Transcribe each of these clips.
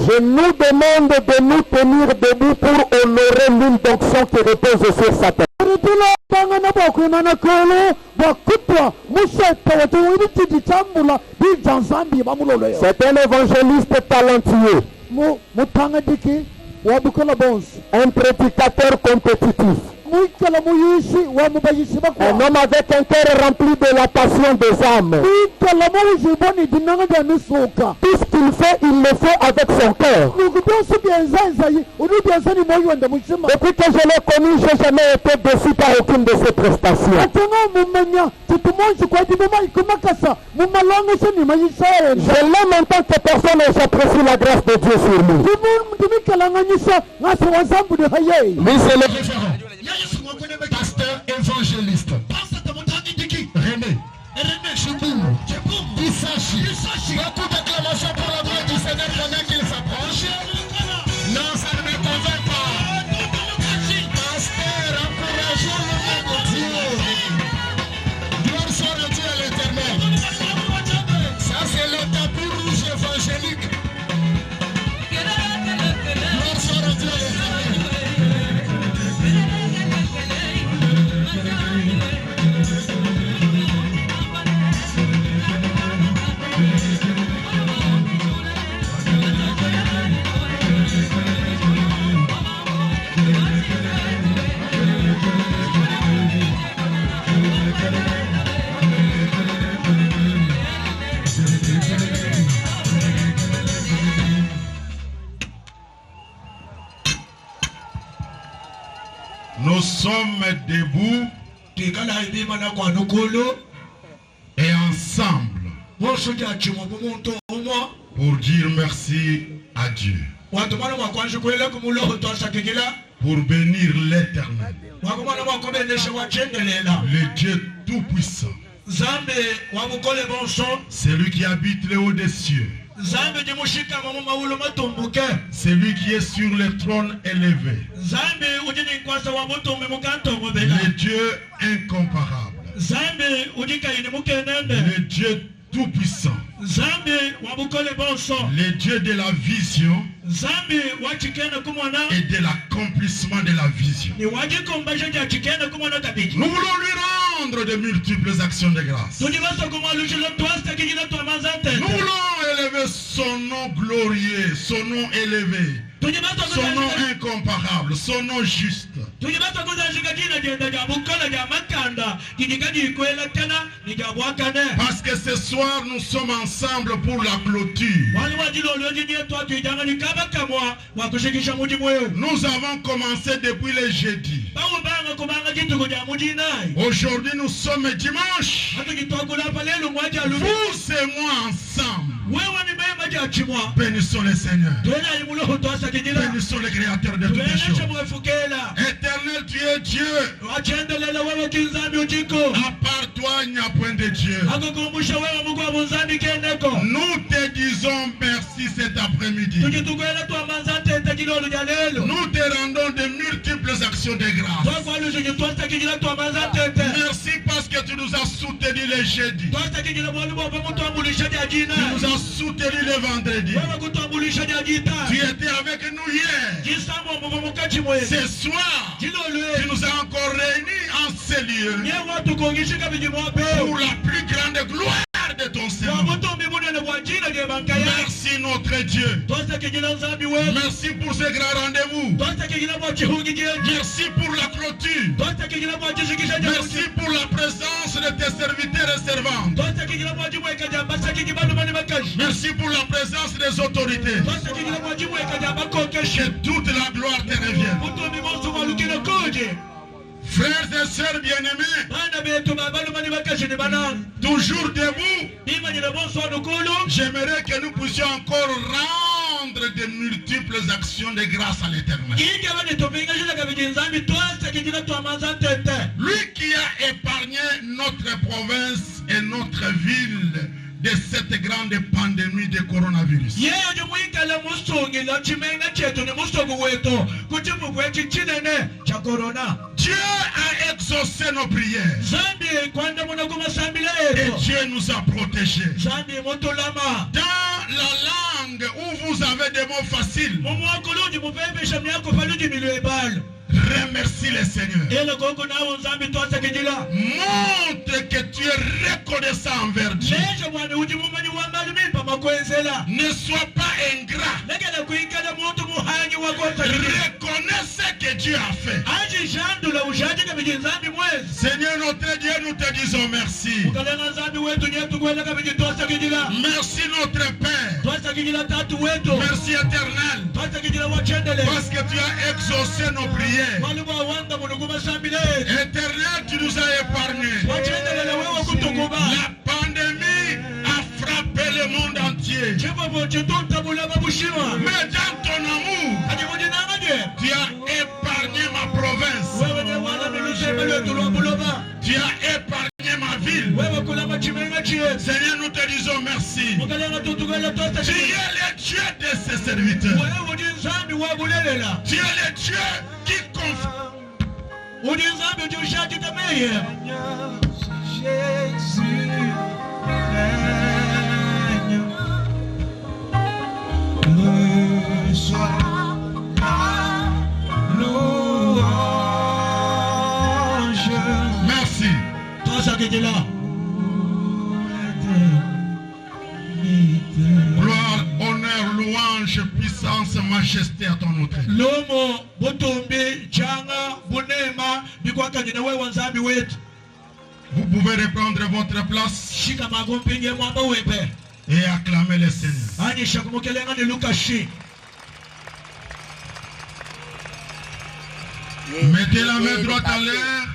Je nous demande de nous tenir debout pour honorer l'onction qui repose sur sa tête. C'est un évangéliste talentueux. Un prédicateur compétitif. Un homme avec un cœur rempli de la passion des âmes. Tout ce qu'il fait, il le fait avec son cœur. Depuis que je l'ai connu, je n'ai jamais été déçu par aucune de ses prestations. Je l'aime en tant que personne et j'apprécie la grâce de Dieu sur lui. Lui, c'est le pasteur évangéliste. René. Isachi. Beaucoup d'acclamations pour la gloire du Seigneur pendant qu'il s'approche. Non, ça ne me convainc pas. Pasteur, encourageons le nom de Dieu. Gloire soit rendue à l'Éternel. Ça, c'est le tapis rouge évangélique. Gloire soit rendue à l'Éternel. Nous sommes debout et ensemble pour dire merci à Dieu, pour bénir l'Éternel, le Dieu Tout-Puissant, celui qui habite les hauts des cieux, celui qui est sur le trône élevé, le Dieu incomparable, le Dieu tout-puissant, le Dieu de la vision et de l'accomplissement de la vision. Nous voulons lui rendre de multiples actions de grâce. Nous voulons élever son nom glorieux, son nom élevé, son nom incomparable, son nom juste. Parce que ce soir nous sommes ensemble pour la clôture. Nous avons commencé depuis le jeudi. Aujourd'hui nous sommes dimanche. Vous et moi ensemble. Bénissons le Seigneur. Bénissons le Créateur de toutes les choses. Éternel, tu es Dieu. À part toi, il n'y a point de Dieu. Nous te disons merci cet après-midi. Nous te rendons de multiples actions de grâce. Merci parce que tu nous as soutenus le jeudi. Tu nous as soutenus le vendredi. Tu étais avec nous hier. Ce soir, tu nous as encore réunis en ces lieux pour la plus grande gloire de ton Seigneur. Merci notre Dieu. Merci pour ce grand rendez-vous. Merci pour la clôture. Merci pour la présence de tes serviteurs et servantes. Merci pour la présence des autorités. Que toute la gloire te revienne. Frères et sœurs bien-aimés, toujours debout, j'aimerais que nous puissions encore rendre de multiples actions de grâce à l'Éternel. Lui qui a épargné notre province et notre ville de cette grande pandémie de coronavirus. Dieu a exaucé nos prières. Et Dieu nous a protégés. Dans la langue langues où vous avez des mots faciles, remercie le Seigneur. Montre que tu es reconnaissant envers Dieu. Ne sois pas ingrat. Reconnais ce que Dieu a fait. Seigneur notre Dieu, nous te disons merci. Merci notre Père. Merci éternel. Parce que tu as exaucé nos prières. Éternel, tu nous as épargnés. La pandémie a frappé le monde entier. Mais dans ton amour, tu as épargné ma province. Tu as épargné ma ville. Seigneur, nous te disons merci. Tu es le Dieu de ses serviteurs. Tu es le Dieu qui confie. Merci. Gloire, honneur, louange, puissance, majesté à ton nom. Vous pouvez reprendre votre place et acclamer le Seigneur. Mettez la main droite à l'air.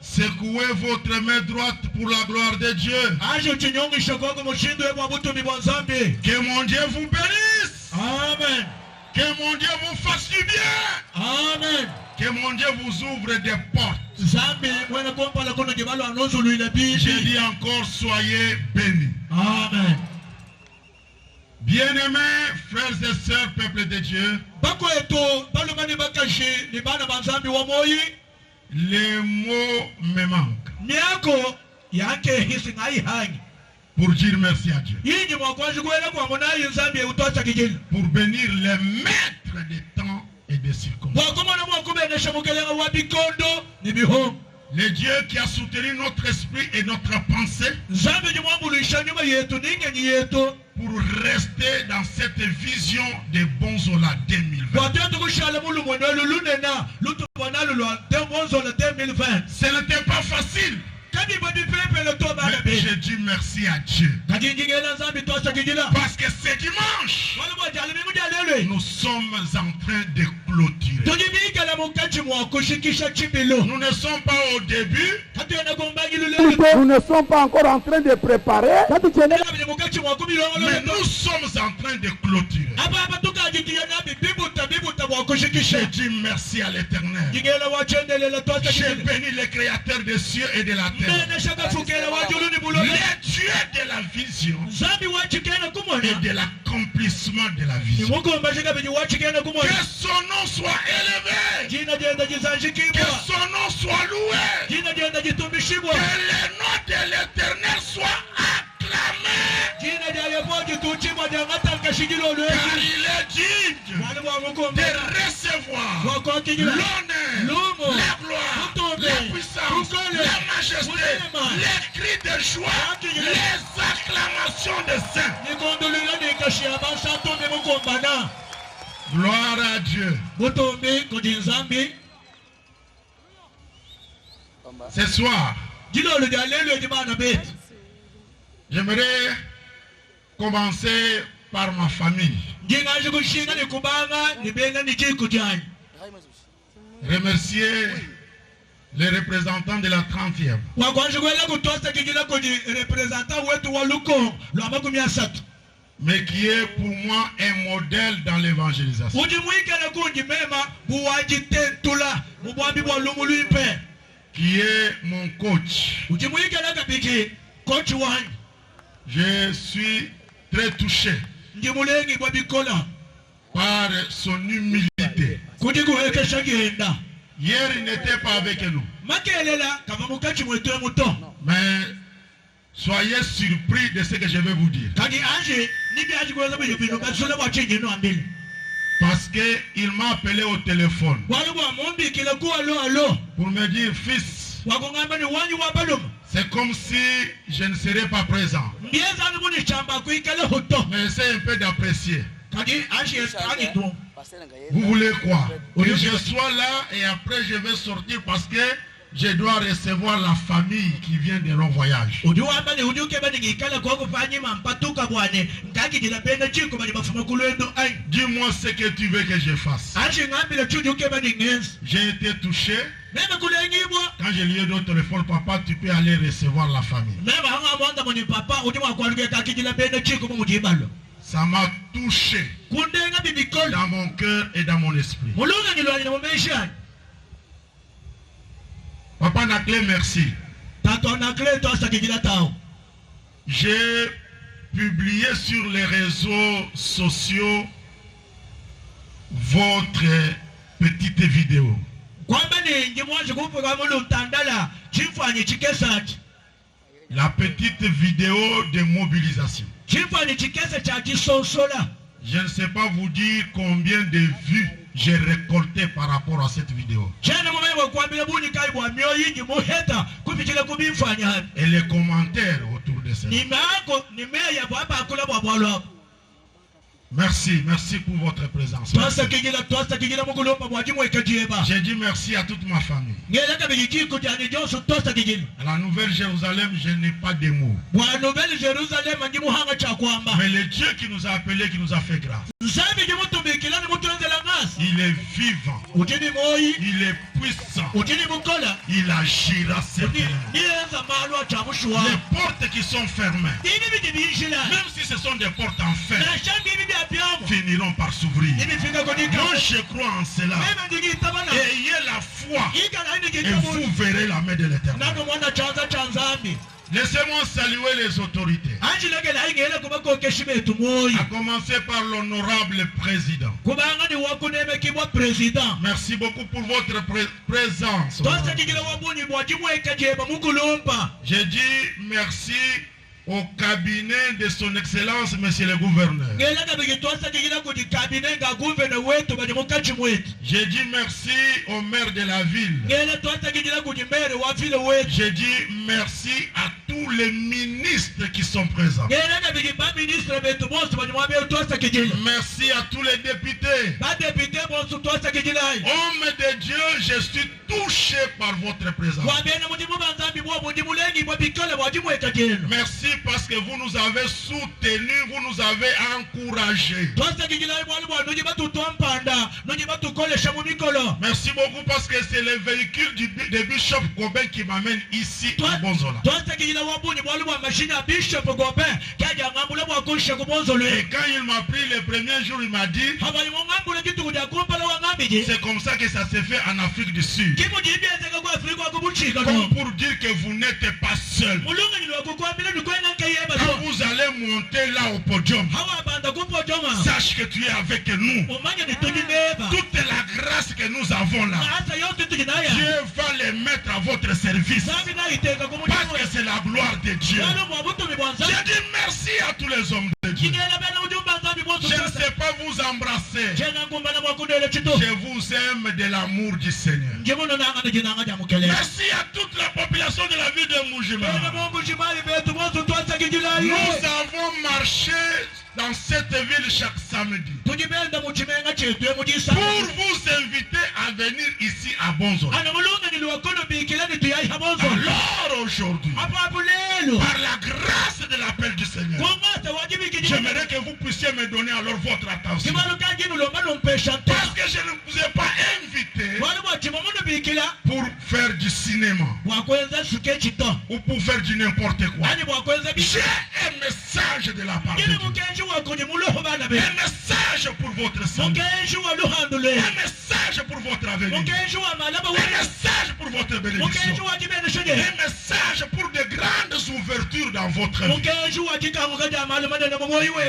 Secouez votre main droite pour la gloire de Dieu. Que mon Dieu vous bénisse. Amen. Que mon Dieu vous fasse du bien. Amen. Que mon Dieu vous ouvre des portes. J'ai dit encore, soyez bénis. Amen. Bien-aimés, frères et sœurs, peuple de Dieu, les mots me manquent pour dire merci à Dieu, pour bénir les maîtres des temps et des circonstances. Le Dieu qui a soutenu notre esprit et notre pensée pour rester dans cette vision de Bonzola 2020. Ce n'était pas facile. Mais j'ai dit merci à Dieu. Parce que ce dimanche, nous sommes en train de clôturer. Nous ne sommes pas au début. Nous ne sommes pas encore en train de préparer. Mais nous sommes en train de clôturer. J'ai dit merci à l'Éternel. J'ai béni le Créateur des cieux et de la terre. Le Dieu de la vision et de l'accomplissement de la vision. Que son nom soit élevé. Que son nom soit loué. Que le nom de l'Éternel soit acclamé. Car il est digne de recevoir l'honneur, la gloire, la puissance, la majesté, les cris de joie, les acclamations de saints. Gloire à Dieu. Ce soir, j'aimerais commencer par ma famille. Remercier les représentants de la 30e. Mais qui est pour moi un modèle dans l'évangélisation. Qui est mon coach. Je suis très touché par son humilité. Hier, il n'était pas avec nous. Mais Soyez surpris de ce que je vais vous dire. Parce qu'il m'a appelé au téléphone pour me dire, fils, c'est comme si je ne serais pas présent. Mais essayez un peu d'apprécier. Vous voulez quoi? Que je sois là et après je vais sortir parce que je dois recevoir la famille qui vient de leur voyage. Dis-moi ce que tu veux que je fasse. J'ai été touché. Quand je lui ai donné au téléphone, papa, tu peux aller recevoir la famille. Ça m'a touché dans mon cœur et dans mon esprit. Papa Naklé, merci. J'ai publié sur les réseaux sociaux votre petite vidéo. La petite vidéo de mobilisation. Je ne sais pas vous dire combien de vues j'ai récolté par rapport à cette vidéo. Et les commentaires autour de ça. Merci, merci pour votre présence. J'ai dit merci à toute ma famille. À la Nouvelle Jérusalem, je n'ai pas de mots. Mais le Dieu qui nous a appelés, qui nous a fait grâce, il est vivant, il est puissant, il agira certainement. Les portes qui sont fermées, même si ce sont des portes en fer, finiront par s'ouvrir. Moi je crois en cela. Ayez la foi et vous verrez la main de l'Éternel. Laissez-moi saluer les autorités. A commencer par l'honorable président. Merci beaucoup pour votre présence. J'ai dit merci au cabinet de son excellence, monsieur le gouverneur. J'ai dit merci au maire de la ville. J'ai dit merci à tous les ministres qui sont présents. Merci à tous les députés. Homme de Dieu, je suis touché par votre présence. Merci parce que vous nous avez soutenus, vous nous avez encouragés. Merci beaucoup parce que c'est le véhicule de Bishop Gobin qui m'amène ici à Bonzola. Et quand il m'a pris le premier jour, il m'a dit, c'est comme ça que ça s'est fait en Afrique du Sud. Comme pour dire que vous n'êtes pas seul. Quand vous allez monter là au podium, sache que tu es avec nous. Toute la grâce que nous avons là, Dieu va les mettre à votre service. Parce que c'est la gloire de Dieu. J'ai dit merci à tous les hommes de Dieu. Je ne sais pas vous embrasser. Je vous aime de l'amour du Seigneur. Merci à toute la population de la ville de Mujima. Nous avons marché dans cette ville chaque samedi pour vous inviter à venir ici à Bonzola. Alors aujourd'hui, par la grâce de l'appel du Seigneur, j'aimerais que vous puissiez me donner alors votre attention. Parce que je ne vous ai pas invité pour faire du cinéma ou pour faire du n'importe quoi. J'ai un message de la part de Dieu. Un message pour votre santé. Un message pour votre avenir. Un message pour votre bénédiction. Un message pour de grandes ouvertures dans votre vie.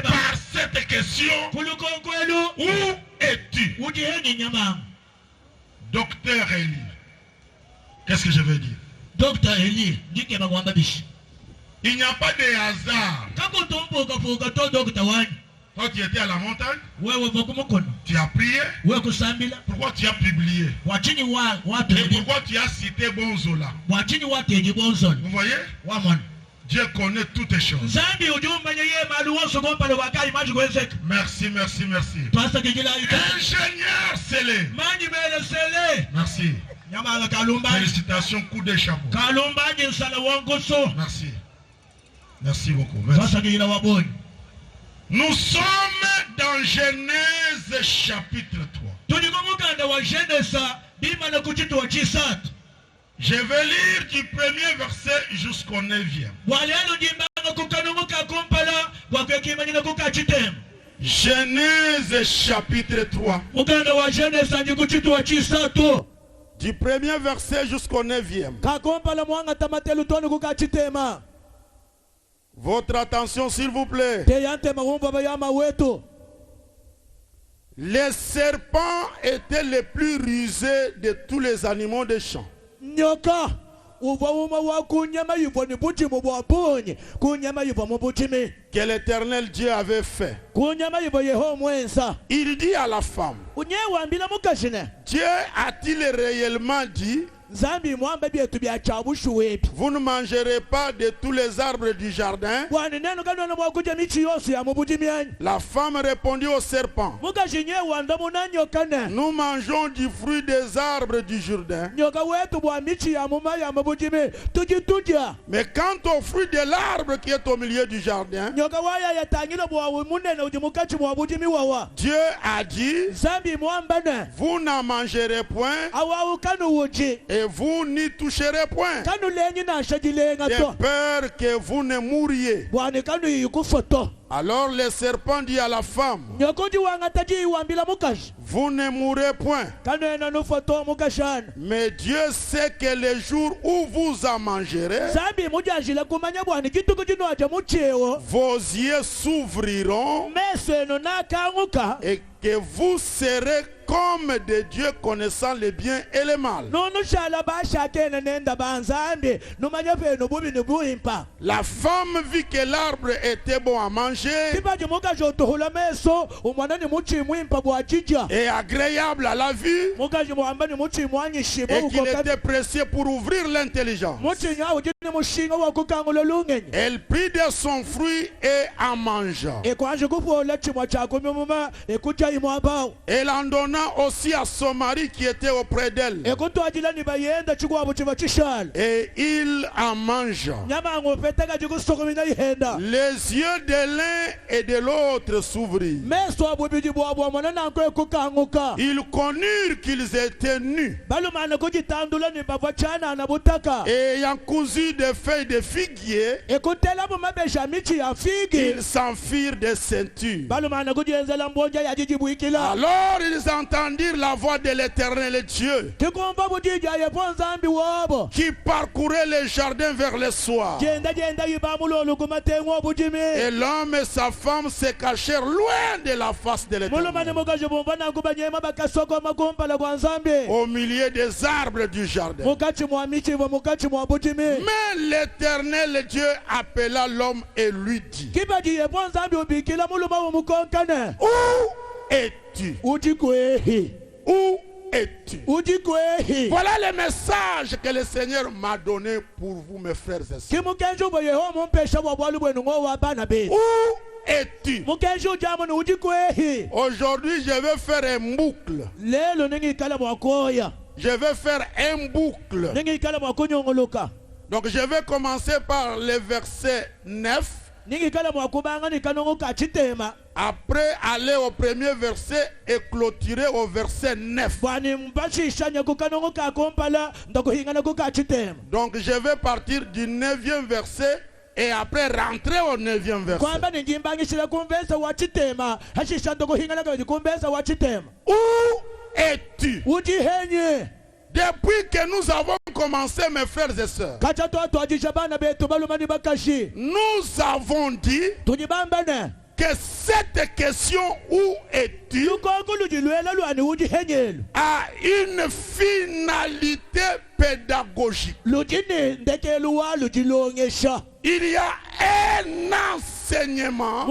Par cette question, où es-tu? Docteur Eli. Qu'est-ce que je veux dire? Docteur Eli, Il n'y a pas de hasard. Toi tu étais à la montagne, tu as prié, pourquoi tu as publié? Et pourquoi tu as cité Bonzola? Vous voyez? Dieu connaît toutes les choses. Merci, merci, merci. Ingénieur scellé. Merci. Félicitations, coup de chapeau. Merci. Merci beaucoup. Merci. Nous sommes dans Genèse chapitre 3. Je vais lire du premier verset jusqu'au 9e. Genèse chapitre 3. Du premier verset jusqu'au 9e. Votre attention s'il vous plaît. Les serpents étaient les plus rusés de tous les animaux des champs. Que l'Éternel Dieu avait fait. Il dit à la femme, Dieu a-t-il réellement dit, vous ne mangerez pas de tous les arbres du jardin? La femme répondit au serpent, nous mangeons du fruit des arbres du jardin. Mais quant au fruit de l'arbre qui est au milieu du jardin, Dieu a dit, vous n'en mangerez point et vous n'y toucherez point, de peur que vous ne mouriez. Alors le serpent dit à la femme, vous ne mourrez point. Mais Dieu sait que le jour où vous en mangerez, vos yeux s'ouvriront et que vous serez comme des dieux connaissant le bien et le mal. La femme vit que l'arbre était bon à manger et agréable à la vue, et qu'il était précieux pour ouvrir l'intelligence. Elle prit de son fruit et en mangea. Elle en donna aussi à son mari qui était auprès d'elle, et il en mangea. Les yeux de l'un et de l'autre s'ouvrirent. Ils connurent qu'ils étaient nus, et ayant cousu des feuilles de figuier, ils s'enfirent des ceintures. Alors ils entendirent la voix de l'Éternel Dieu qui parcourait les jardins vers le soir. Et l'homme et sa femme se cachèrent loin de la face de l'Éternel, au milieu des arbres du jardin. Mais l'Éternel Dieu appela l'homme et lui dit, où es-tu? Où es-tu? Voilà le message que le Seigneur m'a donné pour vous, mes frères et sœurs. Où es-tu? Aujourd'hui, je vais faire un boucle. Je vais faire un boucle. Donc, je vais commencer par le verset 9. Après aller au premier verset et clôturer au verset 9. Donc je vais partir du 9e verset et après rentrer au 9e verset. Où es-tu? Depuis que nous avons commencé, mes frères et sœurs, nous avons dit que cette question où es-tu a une finalité pédagogique. il y a un enseignement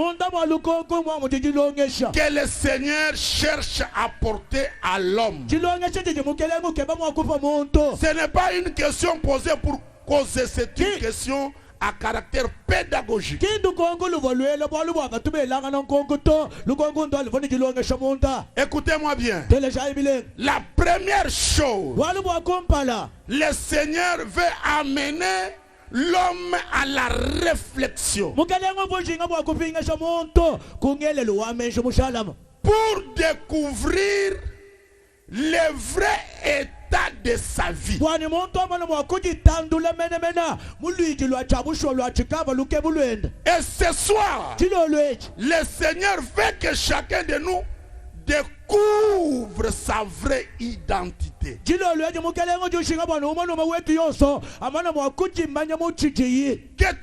que le Seigneur cherche à porter à l'homme. Ce n'est pas une question posée pour causer, c'est une question à caractère pédagogique. Écoutez-moi bien. La première chose, le Seigneur veut amener l'homme à la réflexion pour découvrir le vrai état de sa vie. Et ce soir, le Seigneur veut que chacun de nous découvre sa vraie identité. Que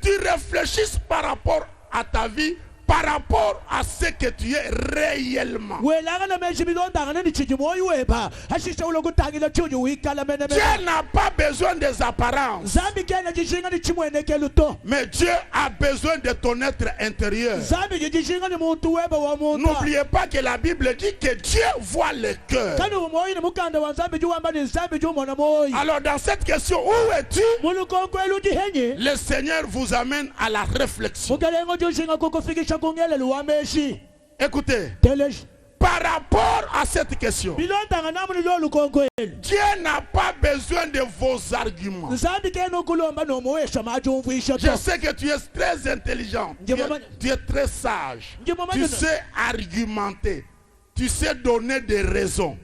tu réfléchisses par rapport à ta vie, par rapport à ce que tu es réellement. Dieu n'a pas besoin des apparences, mais Dieu a besoin de ton être intérieur. N'oubliez pas que la Bible dit que Dieu voit le cœur. Alors dans cette question, où es-tu? Le Seigneur vous amène à la réflexion. Écoutez, par rapport à cette question, Dieu n'a pas besoin de vos arguments. Je sais que tu es très intelligent, tu es très sage, tu sais argumenter, tu sais donner des raisons.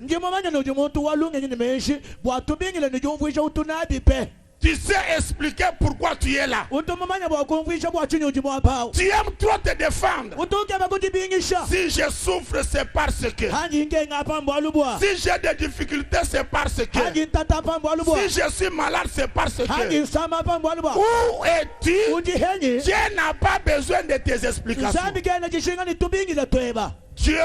Tu sais expliquer pourquoi tu es là. Tu aimes trop te défendre. Si je souffre, c'est parce que. Si j'ai des difficultés, c'est parce que. Si je suis malade, c'est parce que. Où es-tu? Dieu n'a pas besoin de tes explications. Dieu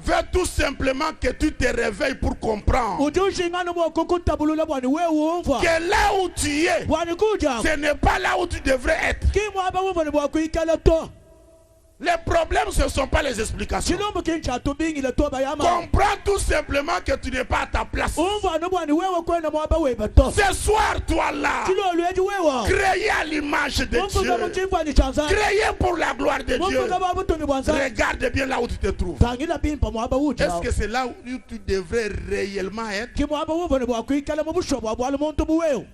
veut tout simplement que tu te réveilles pour comprendre que là où tu es, ce n'est pas là où tu devrais être. Les problèmes, ce ne sont pas les explications. Comprends tout simplement que tu n'es pas à ta place. Ce soir, toi là, créé à l'image de Dieu, créé pour la gloire de Dieu, regarde bien là où tu te trouves. Est-ce que c'est là où tu devrais réellement être,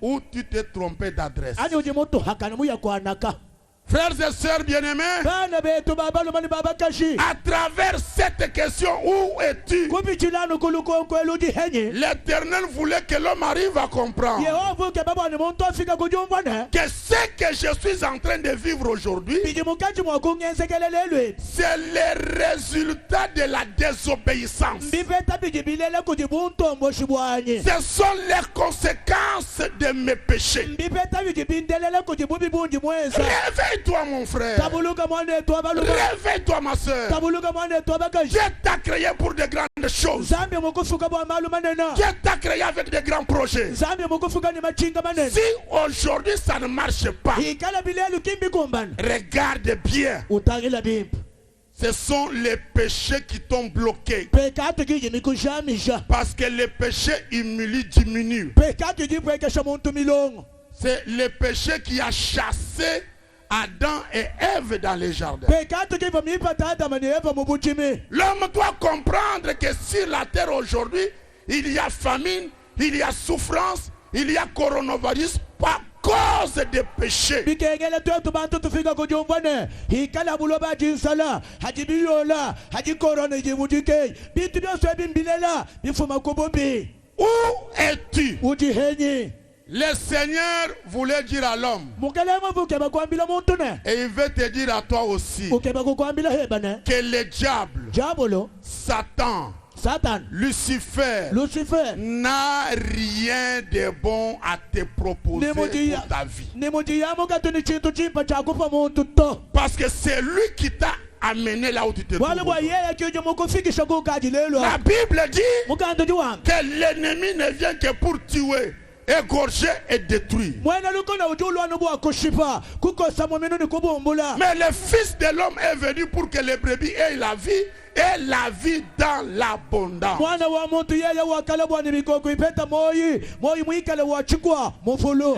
ou tu t'es trompé d'adresse? Frères et sœurs bien-aimés, à travers cette question, où es-tu? L'Éternel voulait que l'homme arrive à comprendre que ce que je suis en train de vivre aujourd'hui, c'est le résultat de la désobéissance. Ce sont les conséquences de mes péchés. Réveille-toi mon frère. Réveille-toi ma soeur. Dieu t'a créé pour de grandes choses. Dieu t'a créé avec de grands projets. Si aujourd'hui ça ne marche pas, regarde bien. Ce sont les péchés qui t'ont bloqué. Parce que les péchés diminuent. C'est le péché qui a chassé Adam et Ève dans les jardins. L'homme doit comprendre que sur la terre aujourd'hui, il y a famine, il y a souffrance, il y a coronavirus par cause des péchés. Où es-tu? Le Seigneur voulait dire à l'homme, et il veut te dire à toi aussi, que le diable, Satan, Lucifer n'a rien de bon à te proposer pour ta vie. Parce que c'est lui qui t'a amené là où tu te trouves. La Bible dit que l'ennemi ne vient que pour tuer, égorgé et détruit. Mais le Fils de l'homme est venu pour que les brebis aient la vie et la vie dans l'abondance.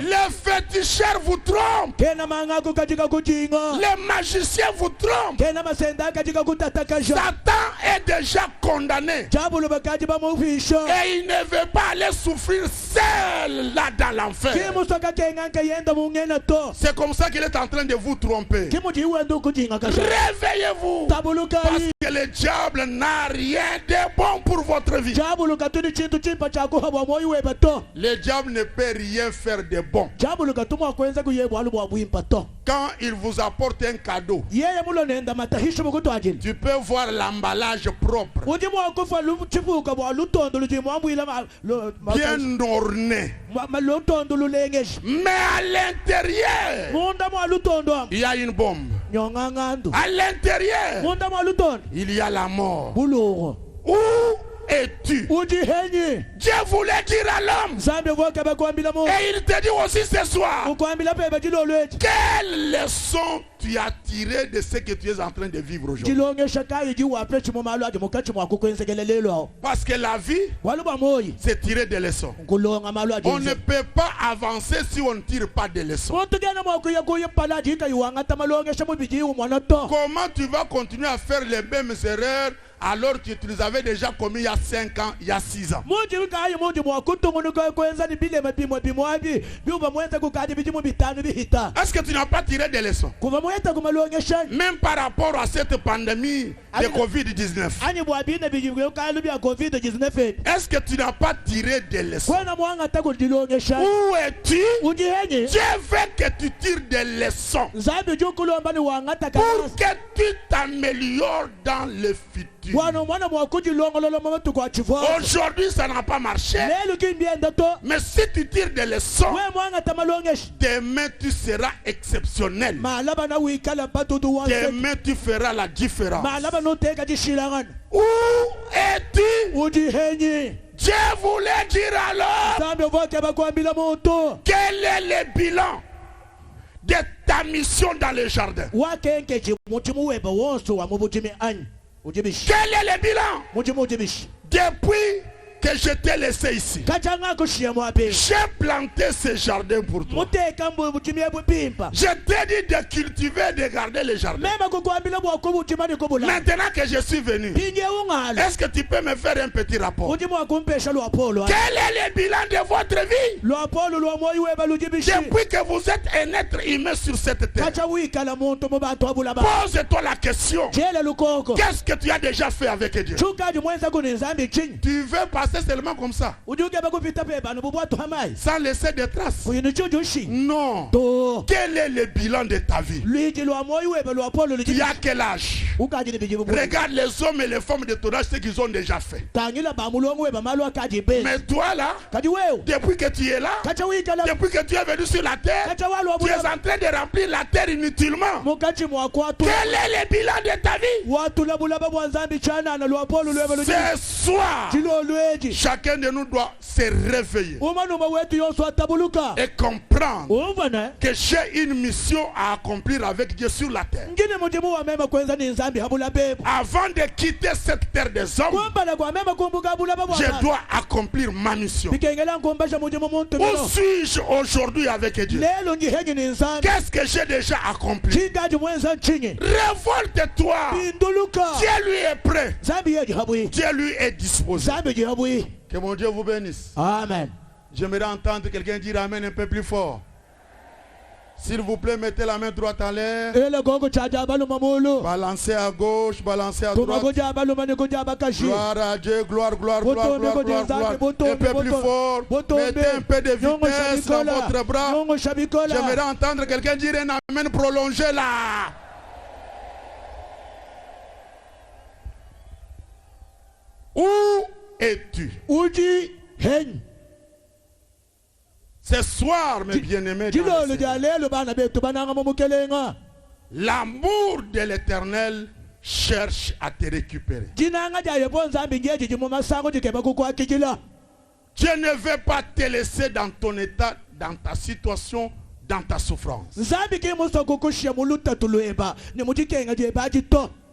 Les féticheurs vous trompent. Les magiciens vous trompent. Satan est déjà condamné. Et il ne veut pas aller souffrir seul là dans l'enfer. C'est comme ça qu'il est en train de vous tromper. Réveillez-vous. Parce que le diable n'a rien de bon pour votre vie. Le diable ne peut rien faire de bon. Quand il vous apporte un cadeau, tu peux voir l'emballage propre, bien orné. Mais à l'intérieur, il y a une bombe. À l'intérieur, il y a la mort. Où es-tu? Dieu voulait dire à l'homme, et il te dit aussi ce soir, quelle leçon tu as tiré de ce que tu es en train de vivre aujourd'hui? Parce que la vie, c'est tirer des leçons. On ne peut pas avancer si on ne tire pas des leçons. Comment tu vas continuer à faire les mêmes erreurs alors que tu les avais déjà commis il y a 5 ans, il y a 6 ans? Est-ce que tu n'as pas tiré des leçons? Même par rapport à cette pandémie de Covid-19. Est-ce que tu n'as pas tiré des leçons? Où es-tu? Dieu veut que tu tires des leçons pour que tu t'améliores dans le futur. Aujourd'hui ça n'a pas marché, mais si tu tires des leçons, demain tu seras exceptionnel. Demain tu feras la différence. Où es-tu? Dieu voulait dire alors, quel est le bilan de ta mission dans le jardin? Quel est le bilan? Depuis que je t'ai laissé ici, j'ai planté ce jardin pour toi. Je t'ai dit de cultiver, de garder le jardin. Maintenant que je suis venu, est-ce que tu peux me faire un petit rapport? Quel est le bilan de votre vie depuis que vous êtes un être humain sur cette terre? Pose-toi la question. Qu'est-ce que tu as déjà fait avec Dieu? Tu veux passer seulement comme ça, sans laisser de traces? Non. Quel est le bilan de ta vie? Tu as quel âge? Regarde les hommes et les femmes de ton âge, ce qu'ils ont déjà fait. Mais toi là, depuis que tu es là, depuis que tu es venu sur la terre, tu es en train de remplir la terre inutilement. Quel est le bilan de ta vie? Ce soir, chacun de nous doit se réveiller et comprendre que j'ai une mission à accomplir avec Dieu sur la terre. Avant de quitter cette terre des hommes, je dois accomplir ma mission. Où suis-je aujourd'hui avec Dieu? Qu'est-ce que j'ai déjà accompli? Révolte-toi. Dieu lui est prêt. Dieu lui est disposé. Que mon Dieu vous bénisse. Amen. J'aimerais entendre quelqu'un dire Amen un peu plus fort. S'il vous plaît, mettez la main droite en l'air. Balancez à gauche, balancez à droite. Gloire à Dieu, gloire, gloire, gloire, gloire, gloire, gloire. Un peu plus fort. Mettez un peu de vitesse dans votre bras. J'aimerais entendre quelqu'un dire un Amen prolongé là. Où es-tu? Ce soir, mes bien-aimés, l'amour de l'Éternel cherche à te récupérer. Dieu ne veut pas te laisser dans ton état, dans ta situation, dans ta souffrance.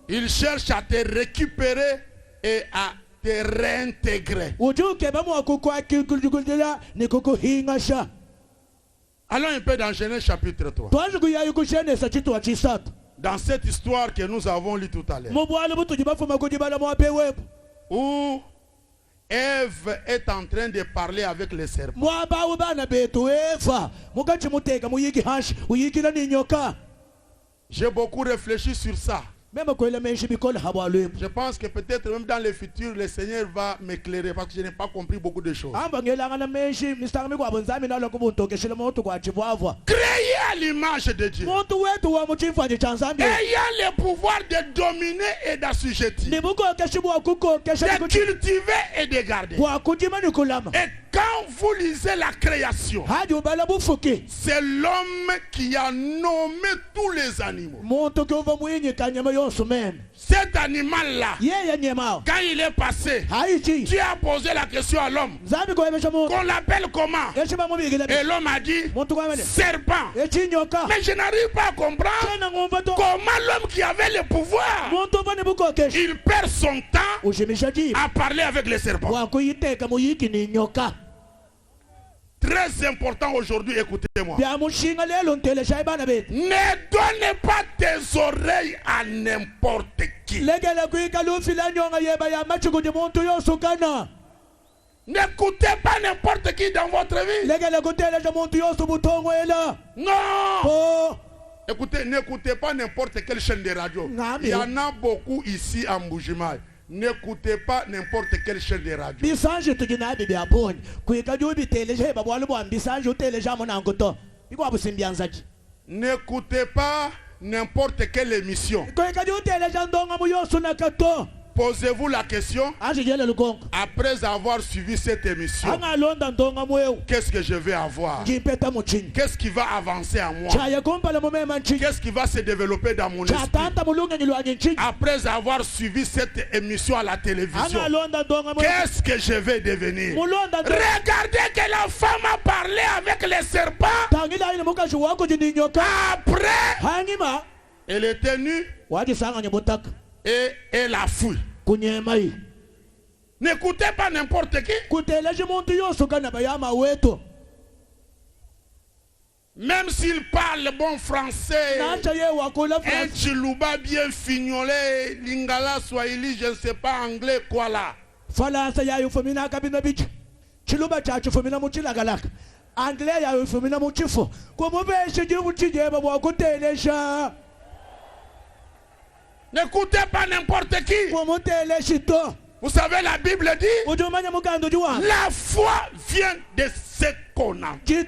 Il cherche à te récupérer et à te réintégrer. Allons un peu dans Genèse chapitre 3. Dans cette histoire que nous avons lue tout à l'heure, où Ève est en train de parler avec les serpents. J'ai beaucoup réfléchi sur ça. Je pense que peut-être même dans le futur, le Seigneur va m'éclairer parce que je n'ai pas compris beaucoup de choses. Créé à l'image de Dieu, ayant le pouvoir de dominer et d'assujettir, de cultiver et de garder. Et quand vous lisez la création, c'est l'homme qui a nommé tous les animaux. Cet animal-là, quand il est passé, Dieu a posé la question à l'homme. Qu'on l'appelle comment? Et l'homme a dit serpent. Mais je n'arrive pas à comprendre comment l'homme qui avait le pouvoir, il perd son temps à parler avec les serpents. Très important aujourd'hui, écoutez-moi. Ne donne pas tes oreilles à n'importe qui. N'écoutez pas n'importe qui dans votre vie. Non. Écoutez, n'écoutez pas n'importe quelle chaîne de radio. Il y en a beaucoup ici à Mbujimayi. N'écoutez pas n'importe quelle chaîne de radio. N'écoutez pas n'importe quelle émission. Posez-vous la question, après avoir suivi cette émission, qu'est-ce que je vais avoir? Qu'est-ce qui va avancer à moi? Qu'est-ce qui va se développer dans mon esprit? Après avoir suivi cette émission à la télévision, qu'est-ce que je vais devenir? Regardez que la femme a parlé avec les serpents. Après, elle était nue et elle a fui. N'écoutez pas n'importe qui. Même s'il parle bon français, un chilouba bien fignolé, lingala, swahili, je ne sais pas, anglais, quoi là. N'écoutez pas n'importe qui. Vous savez, la Bible dit, la foi vient de ce qu'on entend. Et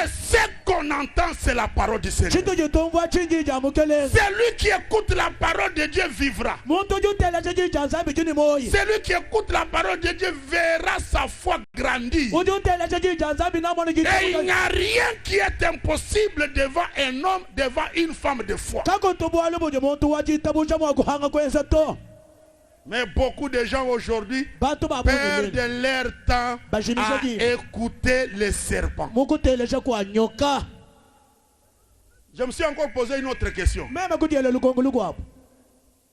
ce qu'on entend, c'est la parole du Seigneur. Celui qui écoute la parole de Dieu vivra. Celui qui écoute la parole de Dieu verra sa foi grandir. Et il n'y a rien qui est impossible devant un homme, devant une femme de foi. Mais beaucoup de gens aujourd'hui perdent leur temps à écouter les serpents. Je me suis encore posé une autre question.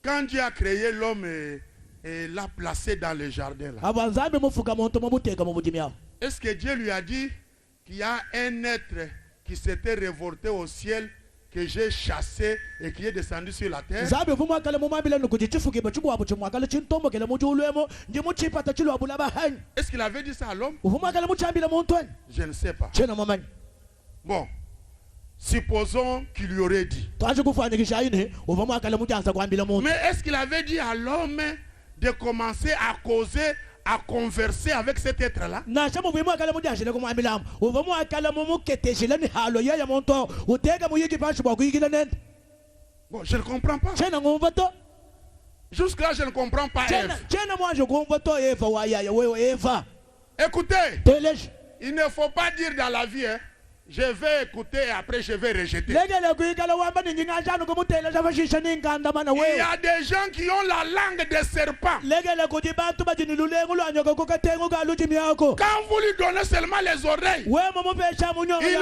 Quand Dieu a créé l'homme et l'a placé dans le jardin là, est-ce que Dieu lui a dit qu'il y a un être qui s'était révolté au ciel, que j'ai chassé et qui est descendu sur la terre? Est-ce qu'il avait dit ça à l'homme? Je ne sais pas. Bon, supposons qu'il lui aurait dit. Mais est-ce qu'il avait dit à l'homme de commencer à causer, à converser avec cet être-là? Bon, je ne comprends pas. Jusque-là, je ne comprends pas Ève. Écoutez, il ne faut pas dire dans la vie, Je vais écouter et après je vais rejeter. Il y a des gens qui ont la langue de serpent. Quand vous lui donnez seulement les oreilles, il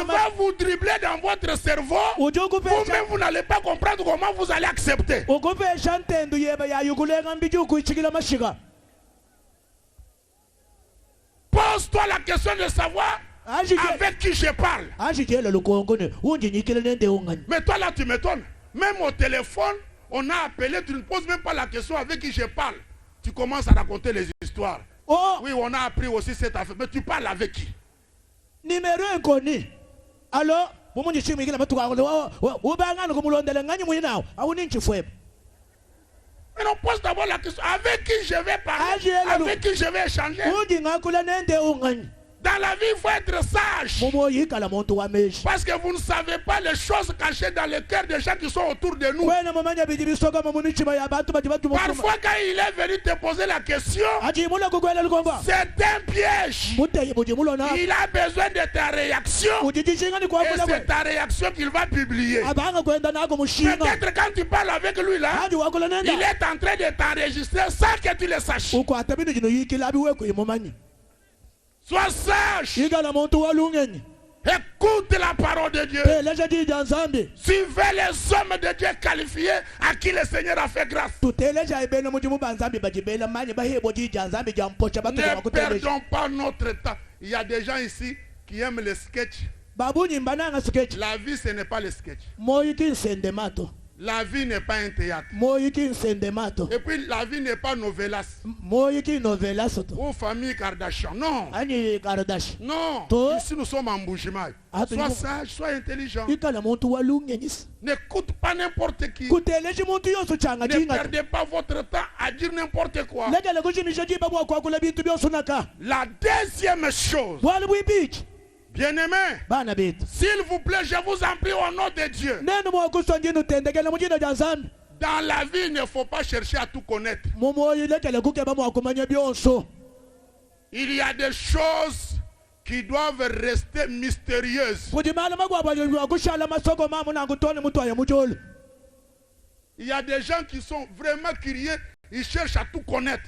va vous dribbler dans votre cerveau. Vous-même, vous n'allez pas comprendre comment vous allez accepter. Pose-toi la question de savoir avec qui je parle. Mais toi là tu m'étonnes. Même au téléphone, on a appelé, tu ne poses même pas la question avec qui je parle. Tu commences à raconter les histoires. Oh. Oui, on a appris aussi cette affaire. Mais tu parles avec qui? Numéro inconnu. Alors, mais non, pose d'abord la question. Avec qui je vais parler? Avec qui je vais échanger? Dans la vie, il faut être sage. Parce que vous ne savez pas les choses cachées dans le cœur des gens qui sont autour de nous. Parfois, quand il est venu te poser la question, c'est un piège. Il a besoin de ta réaction. Et c'est ta réaction qu'il va publier. Peut-être quand tu parles avec lui là, il est en train de t'enregistrer sans que tu le saches. Sois sage. Écoute la parole de Dieu. Suivez les hommes de Dieu qualifiés à qui le Seigneur a fait grâce. Ne perdons pas notre temps. Il y a des gens ici qui aiment les sketchs. La vie, ce n'est pas le sketch. La vie n'est pas un théâtre. Et puis la vie n'est pas novelas. Ou famille Kardashian. Non. Non. Ici nous sommes en Bougimaï. Sois sage, sois intelligent. N'écoute pas n'importe qui. Ne perdez pas votre temps à dire n'importe quoi. La deuxième chose. Bien-aimés, s'il vous plaît, je vous en prie au nom de Dieu. Dans la vie, il ne faut pas chercher à tout connaître. Il y a des choses qui doivent rester mystérieuses. Il y a des gens qui sont vraiment curieux, ils cherchent à tout connaître.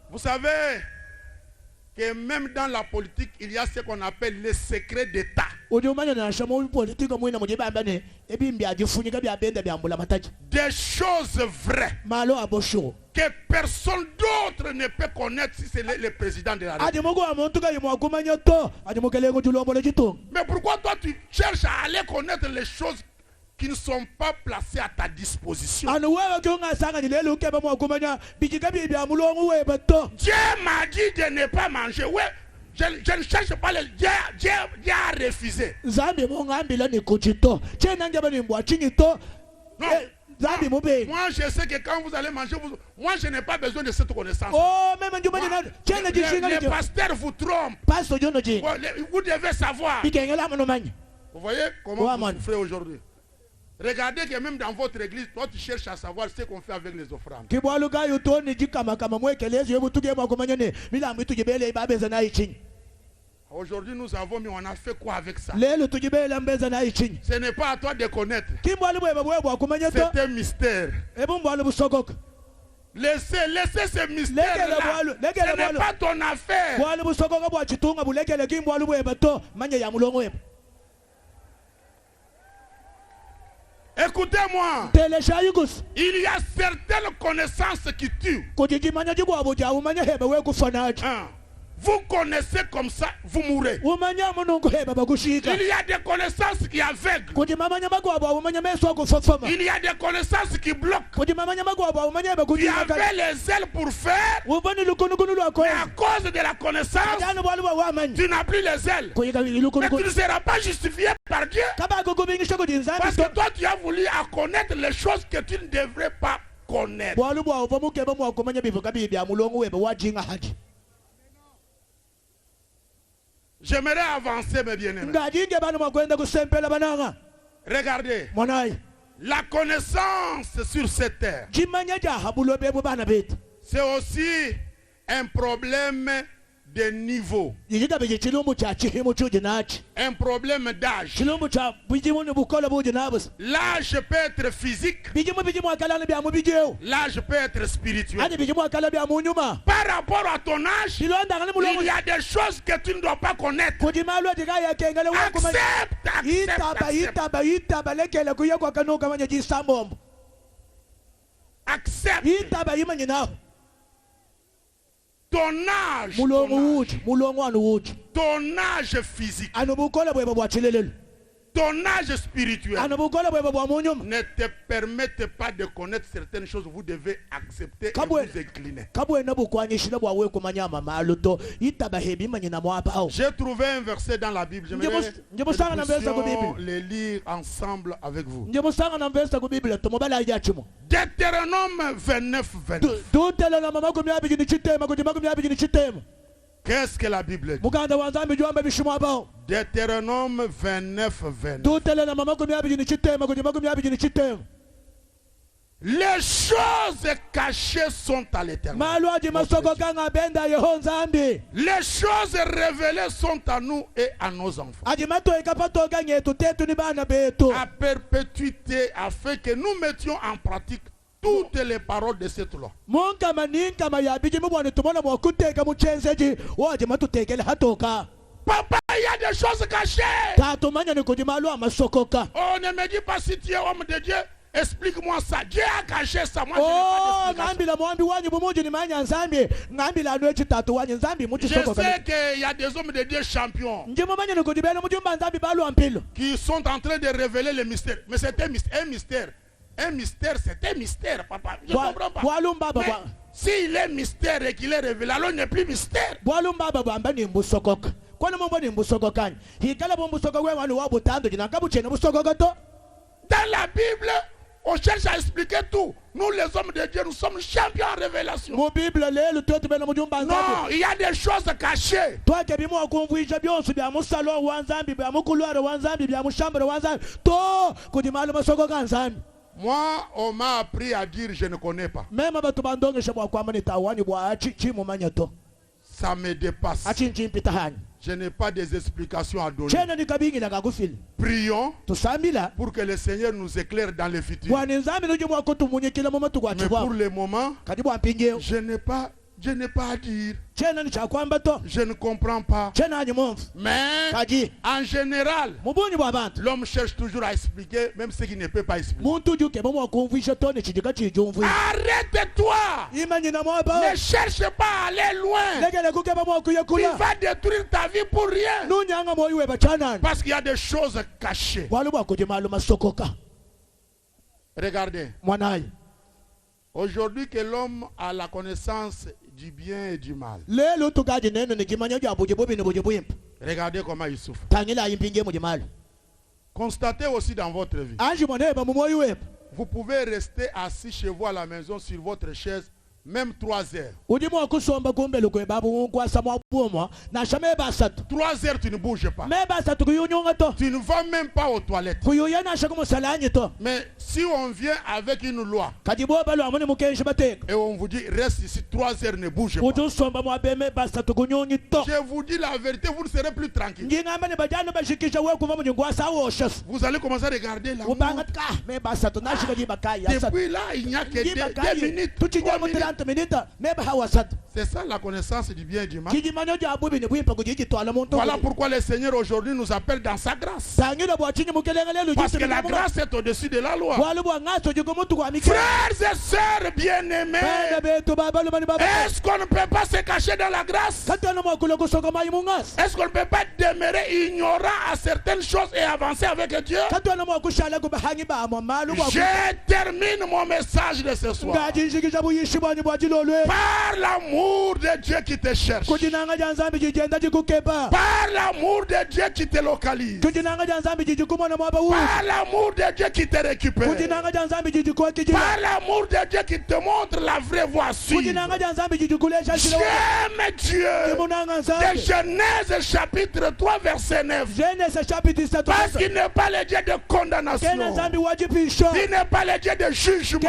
Vous savez que même dans la politique, il y a ce qu'on appelle les secrets d'État. Des choses vraies que personne d'autre ne peut connaître si c'est le président de la République. Mais pourquoi toi tu cherches à aller connaître les choses qui ne sont pas placés à ta disposition? Dieu m'a dit de ne pas manger. Ouais, je ne cherche pas les... Dieu a refusé. Non. Moi je sais que quand vous allez manger, moi je n'ai pas besoin de cette connaissance. Les pasteurs vous trompent. Vous devez savoir. Vous voyez comment vous souffrez aujourd'hui? Regardez que même dans votre église, toi tu cherches à savoir ce qu'on fait avec les offrandes. Aujourd'hui nous avons mis, on a fait quoi avec ça? Ce n'est pas à toi de connaître. C'est un mystère. Laissez ce mystère-là. Ce n'est pas ton affaire. Écoutez-moi. Il y a certaines connaissances qui tuent. Vous connaissez comme ça, vous mourrez. Il y a des connaissances qui aveuglent. Il y a des connaissances qui bloquent. Tu avais les ailes pour faire, mais à cause de la connaissance, tu n'as plus les ailes. Mais tu ne seras pas justifié par Dieu. Parce que toi, tu as voulu à connaître les choses que tu ne devrais pas connaître. J'aimerais avancer, mes bien-aimés. Regardez. La connaissance sur cette terre, c'est aussi un problème de niveau, un problème d'âge. L'âge peut être physique, l'âge peut être spirituel. Par rapport à ton âge, il y a des choses que tu ne dois pas connaître. Accepte. Ton âge physique, ton âge spirituel ne te permettent pas de connaître certaines choses. Vous devez accepter et vous incliner. J'ai trouvé un verset dans la Bible. J'aimerais que nous puissions les lire ensemble avec vous. Deutéronome 29, 29. Qu'est-ce que la Bible dit? Deutéronome 29, 29. Les choses cachées sont à l'Éternel. Les choses révélées sont à nous et à nos enfants, à perpétuité, afin que nous mettions en pratique toutes les paroles de cette loi. Papa, il y a des choses cachées. Oh, ne me dis pas si tu es homme de Dieu. Explique-moi ça. Dieu a caché ça. Moi, je n'ai pas d'explication. Je sais qu'il y a des hommes de Dieu champions qui sont en train de révéler le mystère. Mais c'est un mystère. Un mystère, c'est un mystère, papa. Je ne comprends pas. Mais s'il est mystère et qu'il est révélé, alors il n'est plus mystère. Dans la Bible, on cherche à expliquer tout. Nous, les hommes de Dieu, nous sommes champions en révélation. Non, il y a des choses cachées. Moi, on m'a appris à dire je ne connais pas. Ça me dépasse. Je n'ai pas des explications à donner. Prions pour que le Seigneur nous éclaire dans le futur. Mais pour le moment, je n'ai pas à dire. Je ne comprends pas. Mais en général, l'homme cherche toujours à expliquer même ce qu'il ne peut pas expliquer. Arrête-toi. Ne cherche pas à aller loin. Tu vas détruire ta vie pour rien. Parce qu'il y a des choses cachées. Regardez. Aujourd'hui que l'homme a la connaissance du bien et du mal. Regardez comment il souffre. Constatez aussi dans votre vie. Vous pouvez rester assis chez vous à la maison sur votre chaise même 3 heures. 3 heures, tu ne bouges pas. Tu ne vas même pas aux toilettes. Mais si on vient avec une loi et on vous dit reste ici 3 heures, ne bouge pas. Je vous dis la vérité, vous ne serez plus tranquille. Vous allez commencer à regarder la montre. Depuis là, il n'y a que 2 minutes. 3 minutes. C'est ça la connaissance du bien et du mal. Voilà pourquoi le Seigneur aujourd'hui nous appelle dans sa grâce. Parce que la grâce est au-dessus de la loi. Frères et sœurs bien-aimés, est-ce qu'on ne peut pas se cacher dans la grâce? Est-ce qu'on ne peut pas demeurer ignorant à certaines choses et avancer avec Dieu? Je termine mon message de ce soir par l'amour de Dieu qui te cherche, par l'amour de Dieu qui te localise, par l'amour de Dieu qui te récupère, par l'amour de Dieu qui te montre la vraie voie à suivre. J'aime Dieu. De Genèse chapitre 3 verset 9. Parce qu'il n'est pas le Dieu de condamnation, il n'est pas le Dieu de jugement,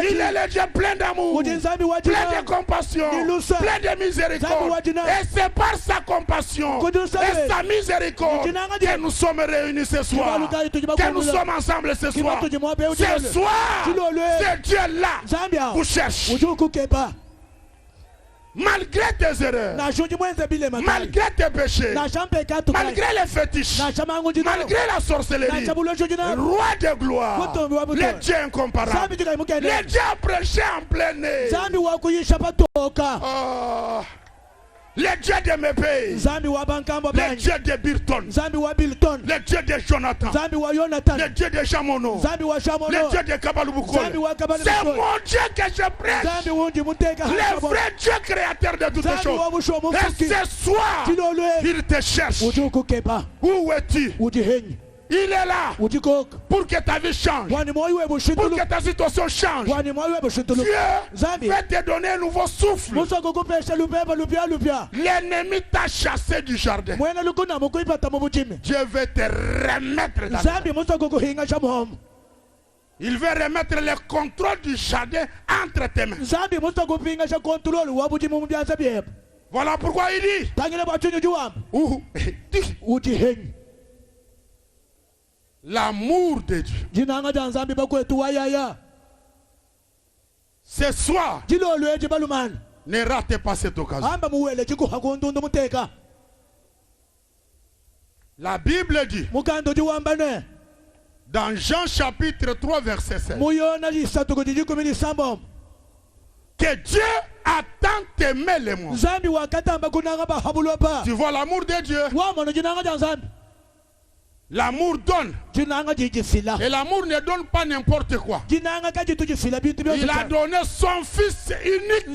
il est le Dieu plein d'amour, plein de compassion, compassion, plein de miséricorde. Et c'est par sa compassion et sa miséricorde que nous sommes réunis ce soir, que nous sommes ensemble ce soir. Ce soir, ce Dieu-là vous cherche. Malgré tes erreurs, malgré tes péchés, malgré les fétiches, malgré la sorcellerie, roi de gloire, le Dieu incomparable, le Dieu a prêché en plein nez. Le Dieu de mes pays, le Dieu de Birton, le Dieu de Jonathan, le Dieu de Chamono, le Dieu de Kabalubukol. C'est mon Dieu que je prêche, le vrai Dieu créateur de toutes choses. Et ce soir, il te cherche. Où es-tu? Il est là pour que ta vie change, pour que ta situation change. Dieu va te donner un nouveau souffle. L'ennemi t'a chassé du jardin. Dieu veut te remettre dans il veut remettre le contrôle du jardin entre tes mains. Voilà pourquoi il dit l'amour de Dieu. Ce soir, ne ratez pas cette occasion. La Bible dit dans Jean chapitre 3 verset 7 que Dieu a tant aimé les mondes. Tu vois l'amour de Dieu. L'amour donne. Et l'amour ne donne pas n'importe quoi. Il a donné son fils unique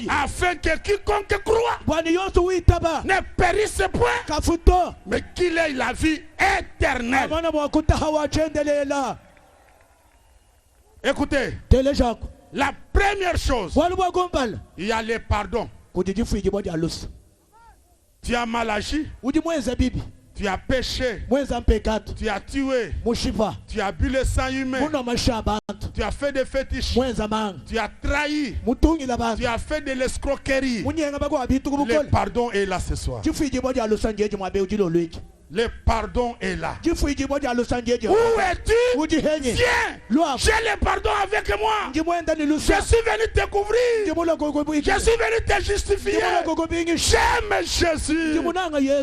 afin que quiconque croit ne périsse point, mais qu'il ait la vie éternelle. Écoutez, la première chose, il y a le pardon. Tu as mal agi, tu as péché, tu as tué, tu as bu le sang humain, tu as fait des fétiches, tu as trahi, tu as fait de l'escroquerie. Le pardon est là ce soir. Le pardon est là. Où es-tu? Viens. J'ai le pardon avec moi. Je suis venu te couvrir. Je suis venu te justifier. J'aime Jésus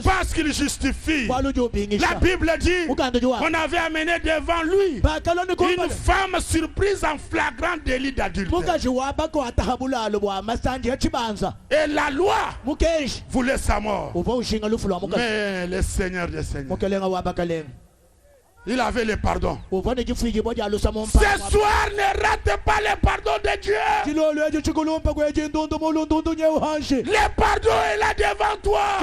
parce qu'il justifie. La Bible dit qu'on avait amené devant lui une femme surprise en flagrant délit d'adultère. Et la loi voulait sa mort. Mais le Seigneur des Seigneurs, il avait le pardon. Ce soir, ne rate pas le pardon de Dieu. Le pardon est là devant toi.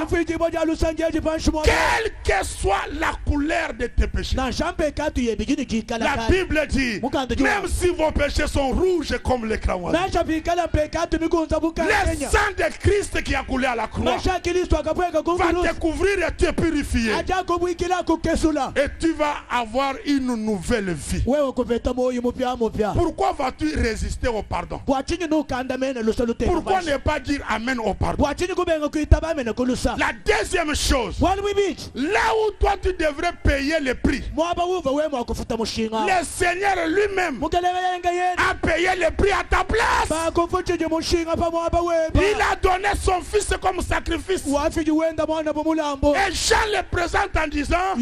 Quelle que soit la couleur de tes péchés. La Bible dit, même si vos péchés sont rouges comme le cramoisi, le sang de Christ qui a coulé à la croix va te couvrir et te purifier. Et tu vas avoir une nouvelle vie. Pourquoi vas-tu résister au pardon? Pourquoi ne pas dire amen au pardon? La deuxième chose, là où toi tu devrais payer le prix, le Seigneur lui-même a payé le prix à ta place. Il a donné son fils comme sacrifice. Et Jean le présente en disant,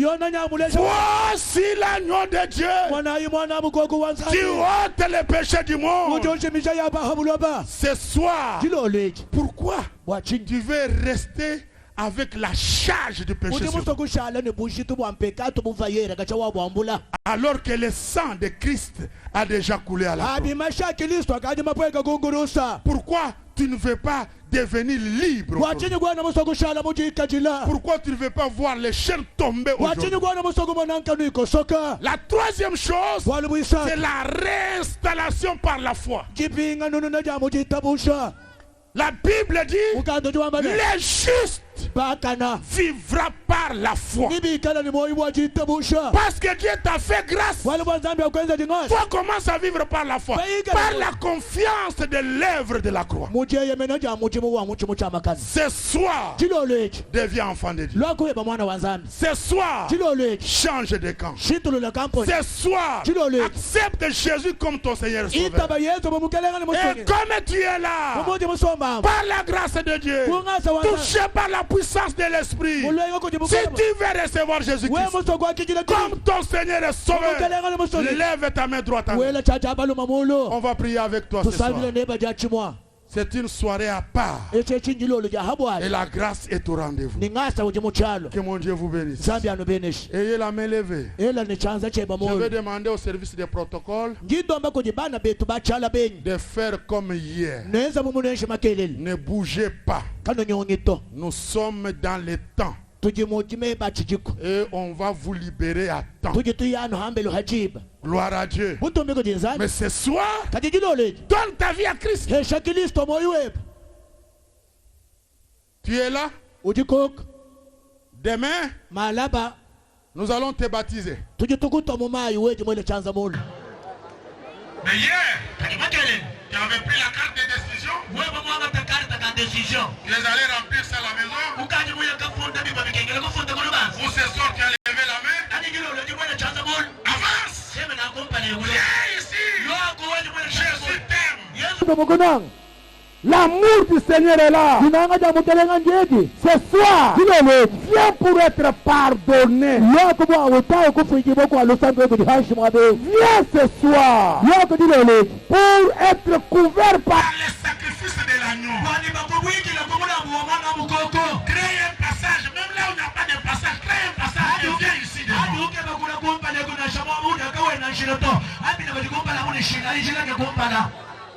voici l'agneau de Dieu qui ôte les péchés du monde. Ce soir, pourquoi tu veux rester avec la charge du péché alors que le sang de Christ a déjà coulé à la croix? Pourquoi tu ne veux pas devenir libre? Pourquoi tu ne veux pas voir les chaînes tomber aujourd'hui? La troisième chose, c'est la réinstallation par la foi. La Bible dit, les justes vivra par la foi. Parce que Dieu t'a fait grâce. Toi commence à vivre par la foi. Par la confiance de l'œuvre de la croix. Ce soir, deviens enfant de Dieu. Ce soir, change de camp. Ce soir, accepte Jésus comme ton Seigneur et Sauveur. Et comme tu es là, par la grâce de Dieu, touché par la puissance de l'Esprit, si tu veux recevoir Jésus-Christ comme ton Seigneur et Sauveur, lève ta main droite. On va prier avec toi ce soir. C'est une soirée à part. Et la grâce est au rendez-vous. Que mon Dieu vous bénisse. Ayez la main levée. Je vais demander au service des protocoles de faire comme hier. Ne bougez pas. Nous sommes dans le temps. Et on va vous libérer à temps. Gloire à Dieu. Mais ce soir, donne ta vie à Christ. Tu es là? Demain, nous allons te baptiser. Mais hier, tu avais pris la carte de décision. Tu es allé remplir ça à la maison. Ou ce soir, tu as levé la main. Avance. Viens ici. Jésus t'aime. L'amour du Seigneur est là. Ce soir, viens pour être pardonné. Viens ce soir pour être couvert par le sacrifice de l'agneau. Crée un passage, même là où il n'y a pas de passage, crée un passage et viens ici devant.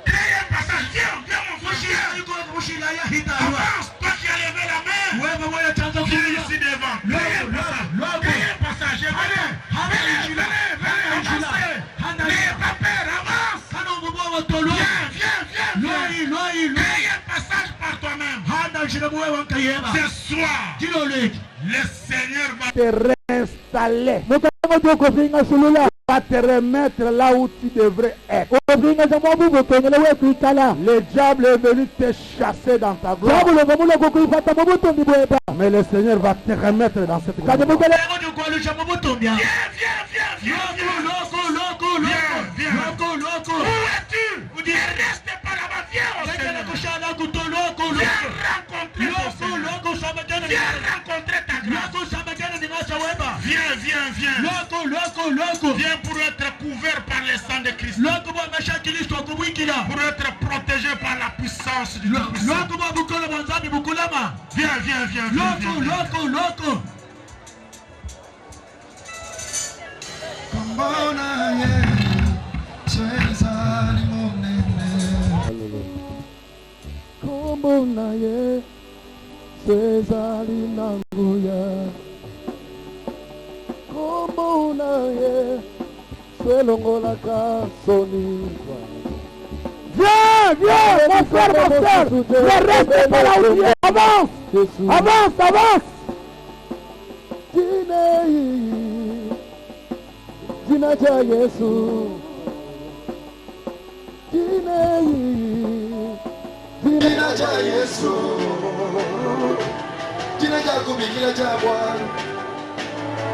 Crée un passage, viens mon frère. Avance, toi qui as levé la main. Viens ici devant. Crée un passage. Venez. N'ayez pas peur, avance. Viens. Crée un passage par toi-même. Ce soir, le Seigneur va te réinstaller. Va te remettre là où tu devrais être. Le diable est venu te chasser dans ta gloire. Mais le Seigneur va te remettre dans cette gloire. Viens. Où es-tu? Ne reste pas là-bas. Viens au Seigneur. Viens rencontrer ta grâce. Viens. Viens pour être couvert par le sang de Christ. Pour être protégé par la puissance du Tout-Puissant. Viens. Viens, mon frère, ne reste pas là où tu es. Avance.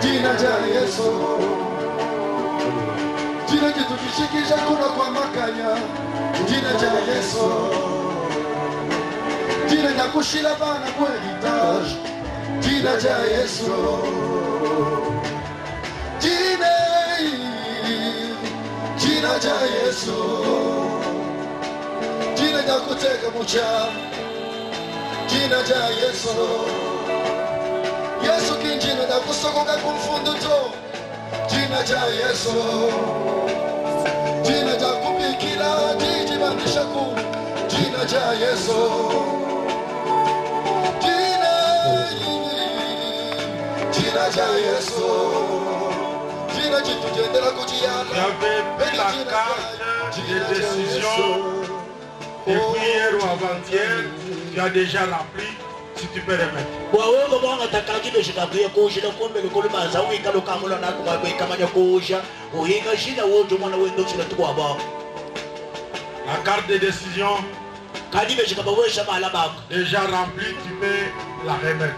Dina Yesu. Jina jitukishikisha kuna kwa makanya. Jina ja Yesu. Jina ja kushila bana kwa hitaji. Jina ja Yesu. Jina ja Yesu. Jina ja kuteka mucha. Jina ja Yesu. Yesu kinjina ja kusokoka kumfundu to. Jina ja Yesu. Jina ja kupikila jiji bandishaku. Jina ja Yesu. Jina ja Yesu. Jina jitu jendela kujiana. J'avais pris la carte de décision depuis hier ou avant-hier. Tu as déjà rempli. Si tu peux remettre. La carte de décision déjà remplie, tu peux la remettre.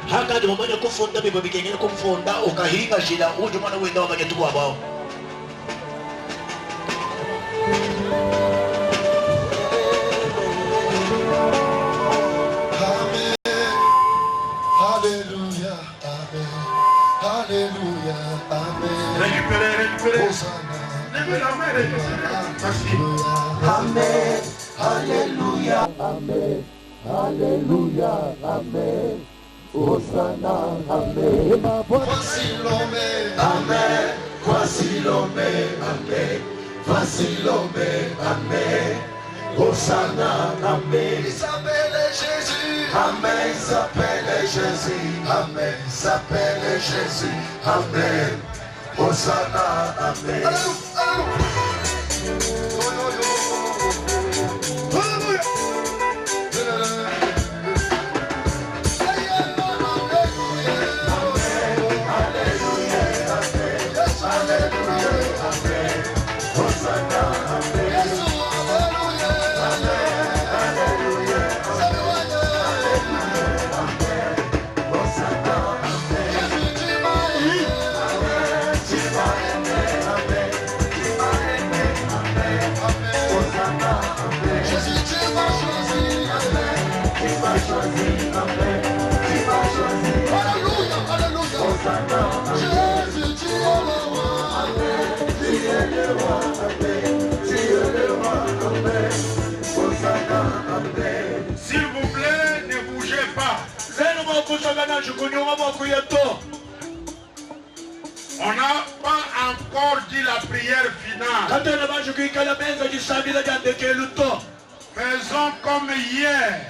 Alléluia, Amen. Alléluia, Amen. Récupérez. Hosanna. Levez la main, récupérez. Merci. Amen. Alléluia. Amen. Alléluia. Amen. Hosanna. Amen. Voici l'homme. Amen. Voici l'homme. Amen. Voici l'homme. Amen. Hosanna. Amen. Il s'appelle Jésus. Amen. Il s'appelle Jésus. Amen. Il s'appelle Jésus. Amen. Hosanna. Amen. S'il vous plaît, ne bougez pas. On n'a pas encore dit la prière finale. Faisons comme hier.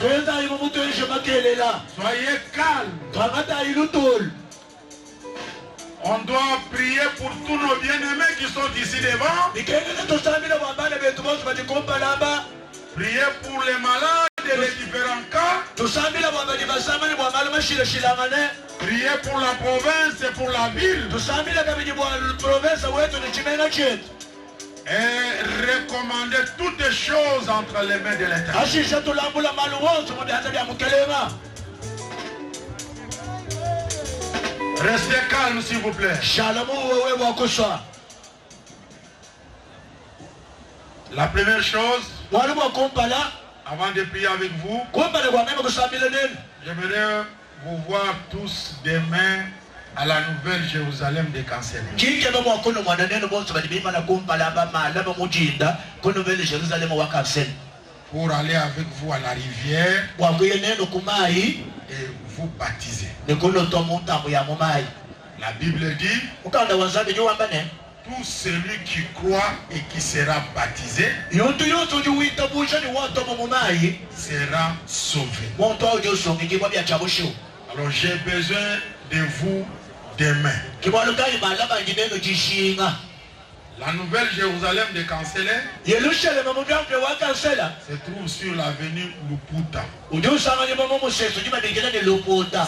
Soyez calmes. On doit prier pour tous nos bien-aimés qui sont ici devant. Prier pour les malades et les différents cas. Prier pour la province et pour la ville. Et recommander toutes les choses entre les mains de l'Éternel. Restez calme, s'il vous plaît. La première chose, avant de prier avec vous, j'aimerais vous voir tous demain à la Nouvelle Jérusalem de Cancel. Pour aller avec vous à la rivière et vous baptiser. La Bible dit, tout celui qui croit et qui sera baptisé sera sauvé. Alors j'ai besoin de vous demain. La Nouvelle Jérusalem de Cancel se trouve sur l'avenue Luputa.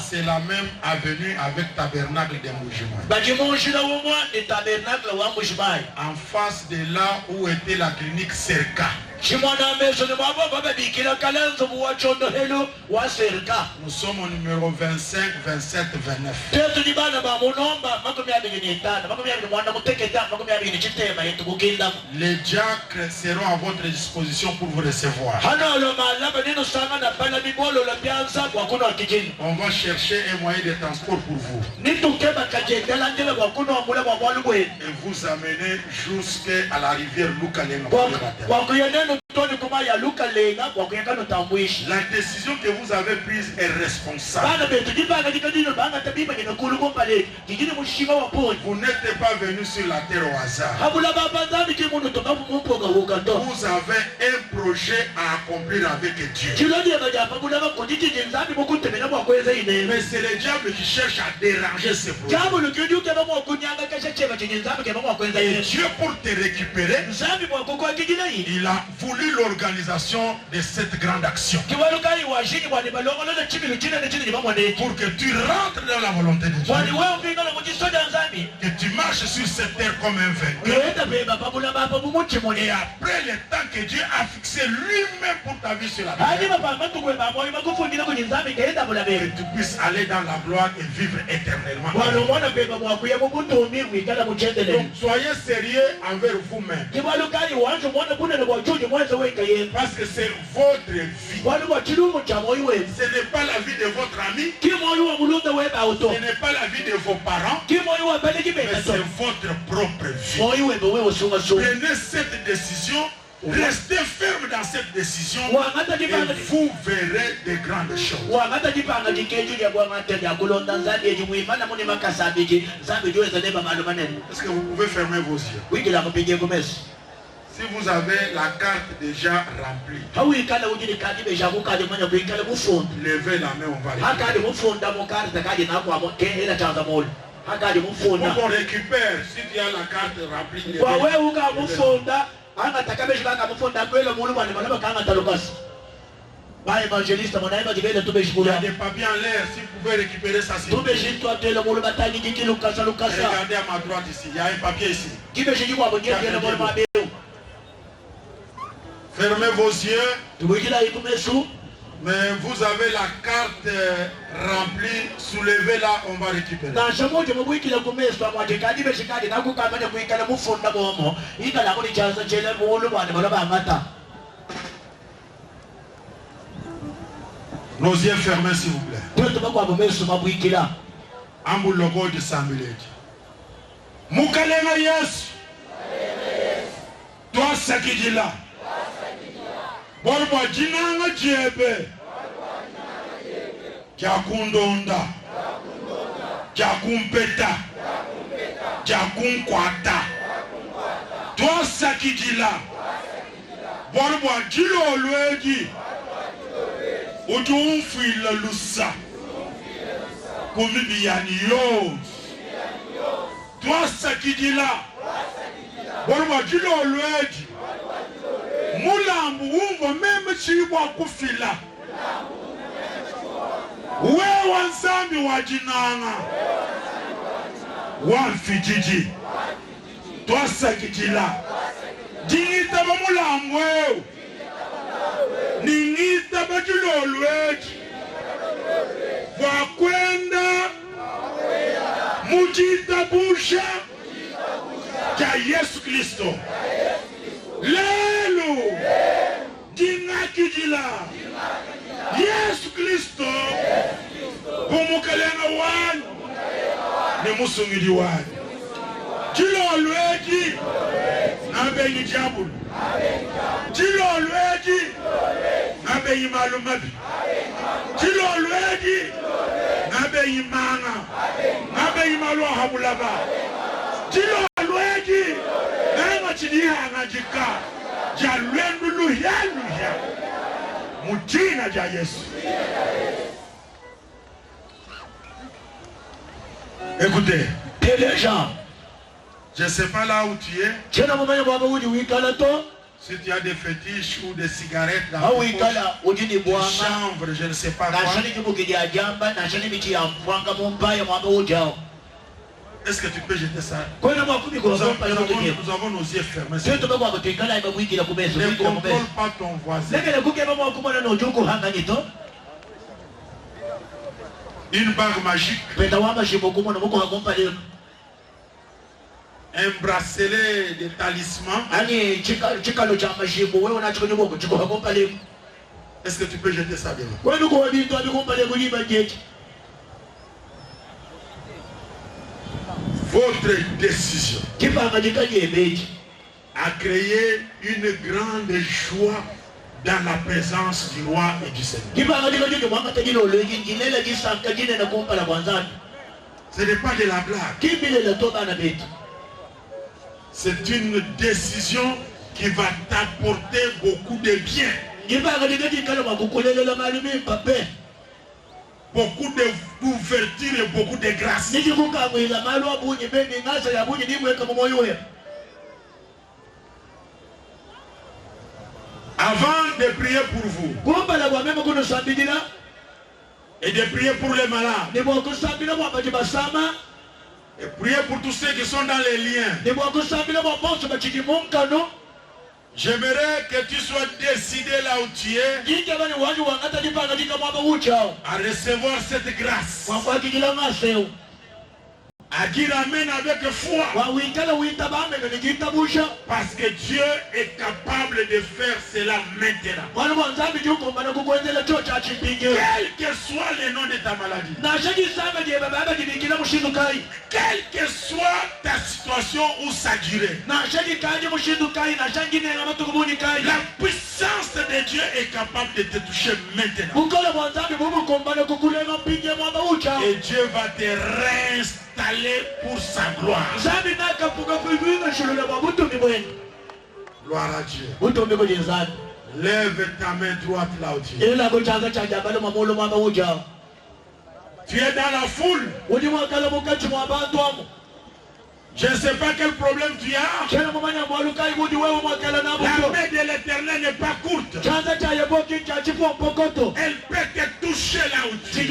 C'est la même avenue avec Tabernacle de Moujima. En face de là où était la clinique Serka. Nous sommes au numéro 25, 27, 29. Les diacres seront à votre disposition pour vous recevoir. On va chercher un moyen de transport pour vous. Et vous amener jusqu'à la rivière Lukalenga. La décision que vous avez prise est responsable. Vous n'êtes pas venu sur la terre au hasard. Vous avez un projet à accomplir avec Dieu. Mais c'est le diable qui cherche à déranger ce projet. Et Dieu, pour te récupérer, il a voulu vu l'organisation de cette grande action. Pour que tu rentres dans la volonté de Dieu. Que tu marches sur cette terre comme un vainqueur. Et après le temps que Dieu a fixé lui-même pour ta vie sur la terre, que tu puisses aller dans la gloire et vivre éternellement. Donc soyez sérieux envers vous-même. Parce que c'est votre vie. Ce n'est pas la vie de votre ami. Ce n'est pas la vie de vos parents. Mais c'est votre propre vie. Prenez cette décision. Restez ferme dans cette décision et vous verrez de grandes choses. Est-ce que vous pouvez fermer vos yeux? Si vous avez la carte déjà remplie, levez la main, on va on récupère. Si tu as la carte remplie, il y a des papiers en l'air. Si vous pouvez récupérer ça, c'est regardez à ma droite ici. Il y a un papier ici. Fermez vos yeux. Mais vous avez la carte remplie, soulevez-la, on va récupérer. Nos yeux fermés, s'il vous plaît. Ambu logo de Samueleti. Mukalema Yesu. Toi sakidila. Borwa jinanga jebe. Jakundonda. Jakumpeta. Jakunkwata. Toi sakidila. Borwa jilo olweji. Ujumfila lusa. Kumibiani yos. Toi sakidila. Borwa jilo olweji. Mulambu umva meme chibwa kufila. Wewe nsambi wajinanga. Wanfijiji. Twasakijila. Jingita ba mulambu wewe. Ningita ba julolweji. Wakwenda. Mujita busha. Kya Yesu Kristo. Lelo Dingakijila Yesu Kristo Bumukalenga wani Nemusungidi wani Jilo olweji Nabengi jabulu Jilo olweji Nabengi malumabi Jilo olweji Nabengi manga Nabengi maluwa habulaba Jilo olweji Nenga chidihanga jika Jalwendu luhya Mujina ja Yesu. Écoutez, les gens, je ne sais pas là où tu es. Si tu as des fétiches ou des cigarettes dans ta poche, des chanvres, je ne sais pas quoi. Est-ce que tu peux jeter ça? Nous avons nos yeux fermés. Ne contrôle pas ton voisin. Une bague magique. Un bracelet de talisman. Est-ce que tu peux jeter ça bien? Votre décision a créé une grande joie dans la présence du roi et du Seigneur. Ce n'est pas de la blague. C'est une décision qui va t'apporter beaucoup de bien. Beaucoup d'ouverture et beaucoup de grâce. Avant de prier pour vous et de prier pour les malades et prier pour tous ceux qui sont dans les liens, j'aimerais que tu sois décidé là où tu es à recevoir cette grâce, à dire amen avec foi, parce que Dieu est capable de faire cela maintenant. Quel que soit le nom de ta maladie, quelle que soit ta situation ou sa durée, la puissance de Dieu est capable de te toucher maintenant. Et Dieu va te réinstaller pour sa gloire. Gloire à Dieu. Lève ta main droite là où tu es. Tu es dans la foule. Je ne sais pas quel problème tu as. La main de l'Éternel n'est pas courte. Elle peut te toucher là où tu es.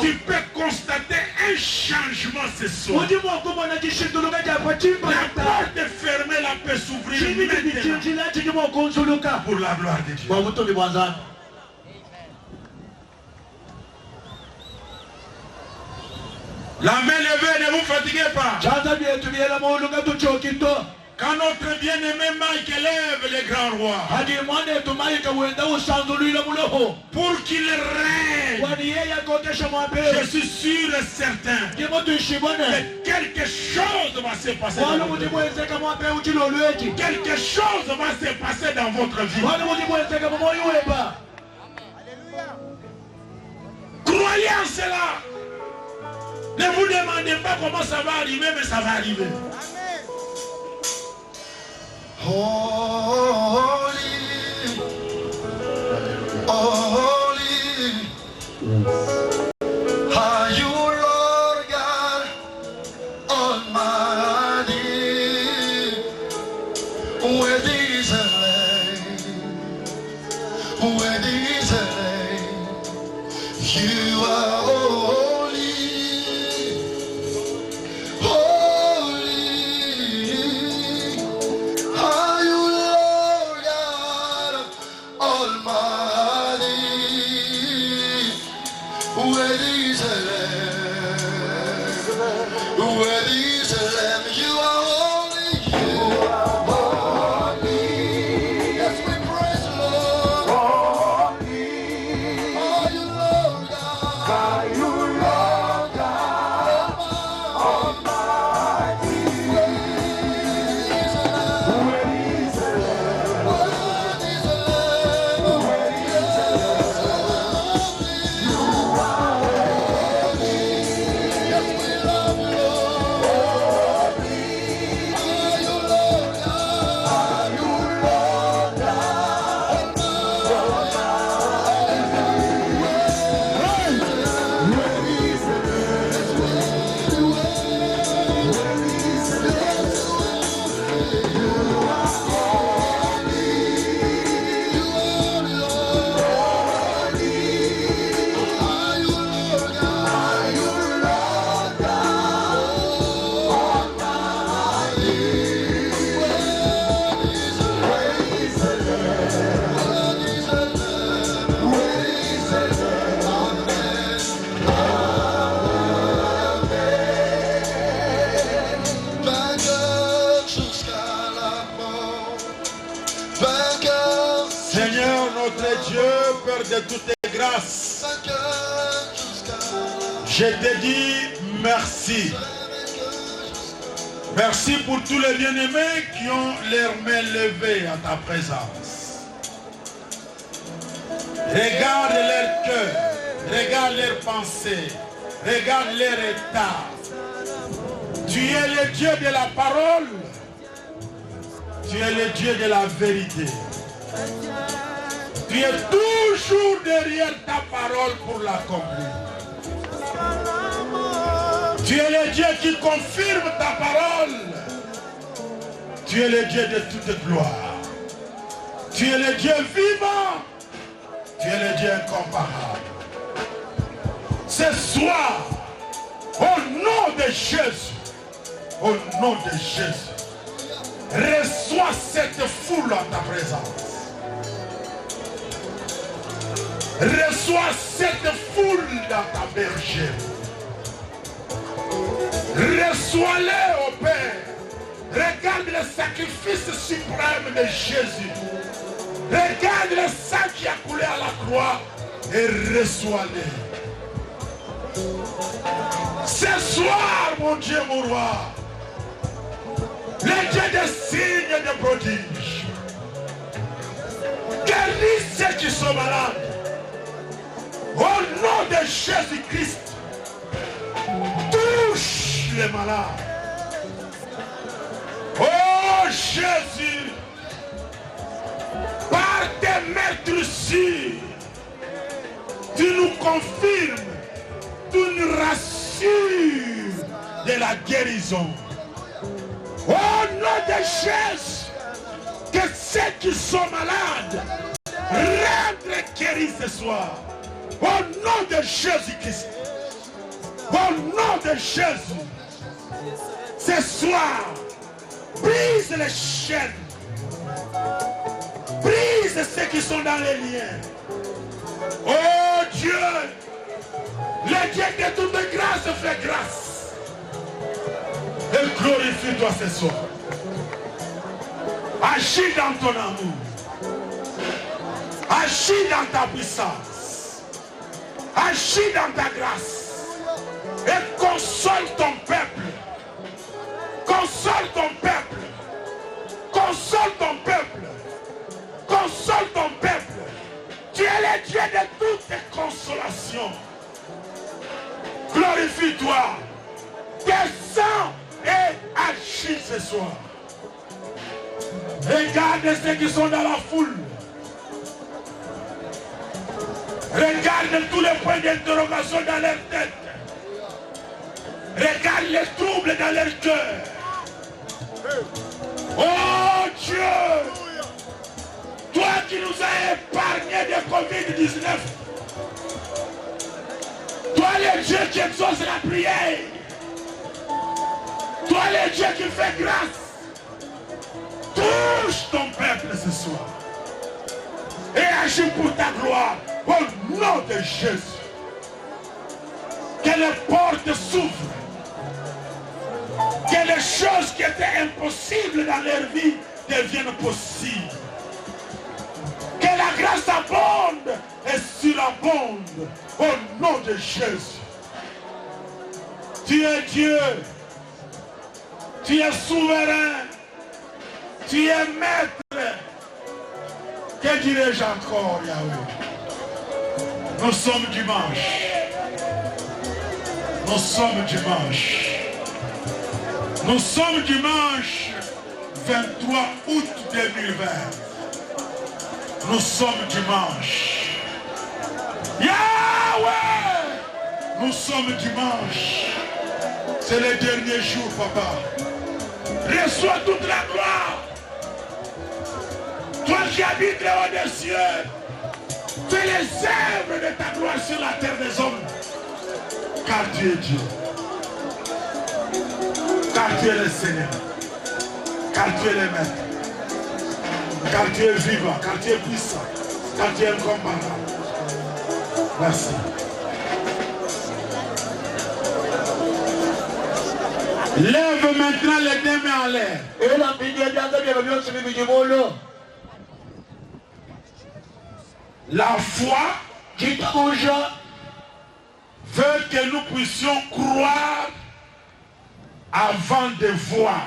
Tu peux constater un changement ce soir. La porte est fermée, la peut s'ouvrir maintenant. Pour la gloire de Dieu. La main levée, ne vous fatiguez pas. Quand notre bien-aimé Mike élève le grand roi, pour qu'il règne, je suis sûr et certain que quelque chose va se passer dans votre vie. Quelque chose va se passer dans votre vie. Croyez en cela. Ne vous demandez pas comment ça va arriver, mais ça va arriver. Holy, holy, are you Lord God Almighty? Worthy is the Lamb, worthy is the Lamb. You are holy, holy. Are you Lord God Almighty? Worthy is the Lamb, worthy is the Lamb. You are holy, you are holy. Yes, we praise the Lord. Holy. Are you Lord God? Are you Lord God Almighty? Worthy is the Lamb, worthy is the Lamb, worthy is the Lamb, worthy is the Lamb. You are holy. Yes, we love you, Lord. Are you Lord God? Are you Lord God Vainqueur jusqu'à la mort, vainqueur, Seigneur notre Dieu, Père de toutes les grâces, vainqueur jusqu'à la mort. je te dis merci. Merci pour tous les bien-aimés qui ont leurs mains levées à ta présence. Regarde leur cœur, regarde leurs pensées, regarde leur état. Tu es le Dieu de la parole, tu es le Dieu de la vérité. Tu es toujours derrière ta parole pour l'accomplir. Tu es le Dieu qui confirme ta parole. Tu es le Dieu de toute gloire. Tu es le Dieu vivant. Tu es le Dieu incomparable. Ce soir, au nom de Jésus, au nom de Jésus, reçois cette foule en ta présence. Reçois cette foule dans ta bergère. Reçois-les, ô Père. Regarde le sacrifice suprême de Jésus. Regarde le sang qui a coulé à la croix et reçois-les. Ce soir, mon Dieu, mon roi, le Dieu des signes et des prodiges, guéris ceux qui sont malades. Au nom de Jésus-Christ, touche les malades. Oh Jésus, par tes meurtrissures, tu nous confirmes, tu nous rassures de la guérison. Au nom de Jésus, que ceux qui sont malades rentrent guéris ce soir. Au nom de Jésus-Christ, au nom de Jésus, ce soir, brise les chaînes, brise ceux qui sont dans les liens. Oh Dieu, le Dieu de toute grâce fait grâce. Et glorifie-toi ce soir. Agis dans ton amour. Agis dans ta puissance. Agis dans ta grâce. Et console ton peuple. Console ton peuple. Console ton peuple. Console ton peuple. Tu es le Dieu de toutes les consolations. Glorifie-toi. Descends et agis ce soir. Regarde ceux qui sont dans la foule. Regarde tous les points d'interrogation dans leur tête. Regarde les troubles dans leur cœur. Oh Dieu, toi qui nous as épargnés de Covid-19, toi le Dieu qui exauce la prière, toi le Dieu qui fait grâce, touche ton peuple ce soir et agis pour ta gloire au nom de Jésus. Que les portes s'ouvrent, que les choses qui étaient impossibles dans leur vie deviennent possibles. Que la grâce abonde et surabonde au nom de Jésus. Tu es Dieu, tu es souverain, tu es maître. Que dirais-je encore, Yahweh? Nous sommes dimanche. Nous sommes dimanche. Nous sommes dimanche 23 août 2020. Nous sommes dimanche. Yahweh! Nous sommes dimanche. C'est le dernier jour, papa. Reçois toute la gloire. Toi qui habites le haut des cieux, fais les œuvres de ta gloire sur la terre des hommes. Car tu es Dieu. Car tu es le Seigneur. Car tu es le Maître. Car tu es vivant. Car tu es puissant. Car tu es incomparable. Merci. Lève maintenant les deux mains en l'air. La foi veut que nous puissions croire avant de voir.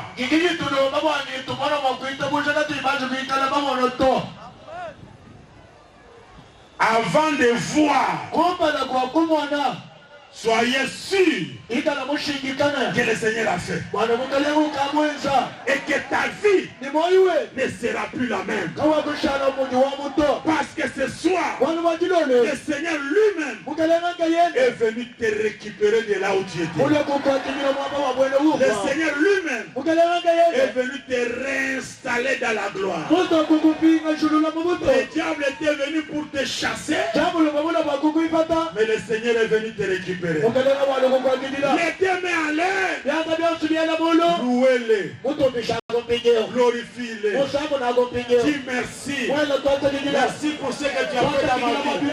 Avant de voir, soyez sûrs que le Seigneur a fait. Et que ta vie ne sera plus la même. Parce que ce soir, soir, le le Seigneur lui-même est venu te récupérer de là où tu étais. Le Seigneur lui-même est venu te réinstaller dans la gloire. Le diable était venu pour te chasser, mais le Seigneur est venu te récupérer. Mettez main à l'air, louez-les, glorifie-les, dis merci. Merci pour ce que tu as fait dans ma vie.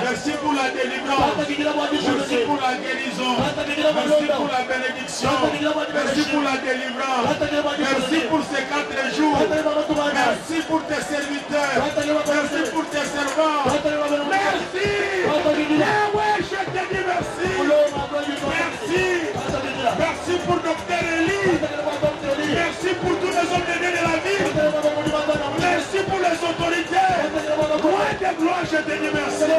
Merci pour la délivrance. Merci pour la guérison. Merci pour la bénédiction. Merci pour la délivrance. Merci pour ces 4 jours. Merci pour tes serviteurs. Merci pour tes servants. Merci. Ouais, je te dis merci. Merci. Merci pour Docteur Eli. Merci pour tous les hommes de Dieu de la vie. Merci pour les autorités. Roi de gloire, je te dis merci.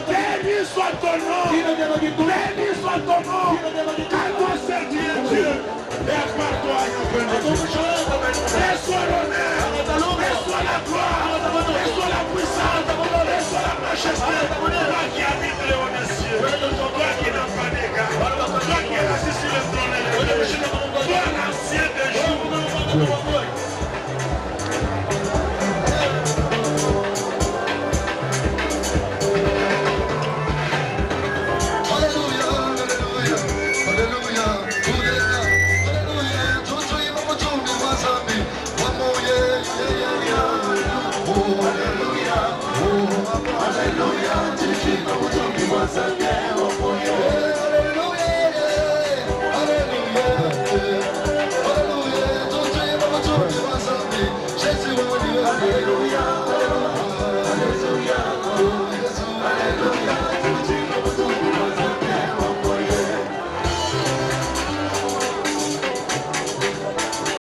Béni soit ton nom. Béni soit ton nom. À toi seul tu es Dieu. Et à part toi, il n'y a pas de Dieu. Reçois l'honneur. Reçois la gloire. Reçois la puissance. Reçois la majesté. Toi qui habites les hauts des cieux. Toi qui n'as pas d'égal. Toi qui es assis sur le trône élevé. Toi l'ancien des jours. Hallelujah,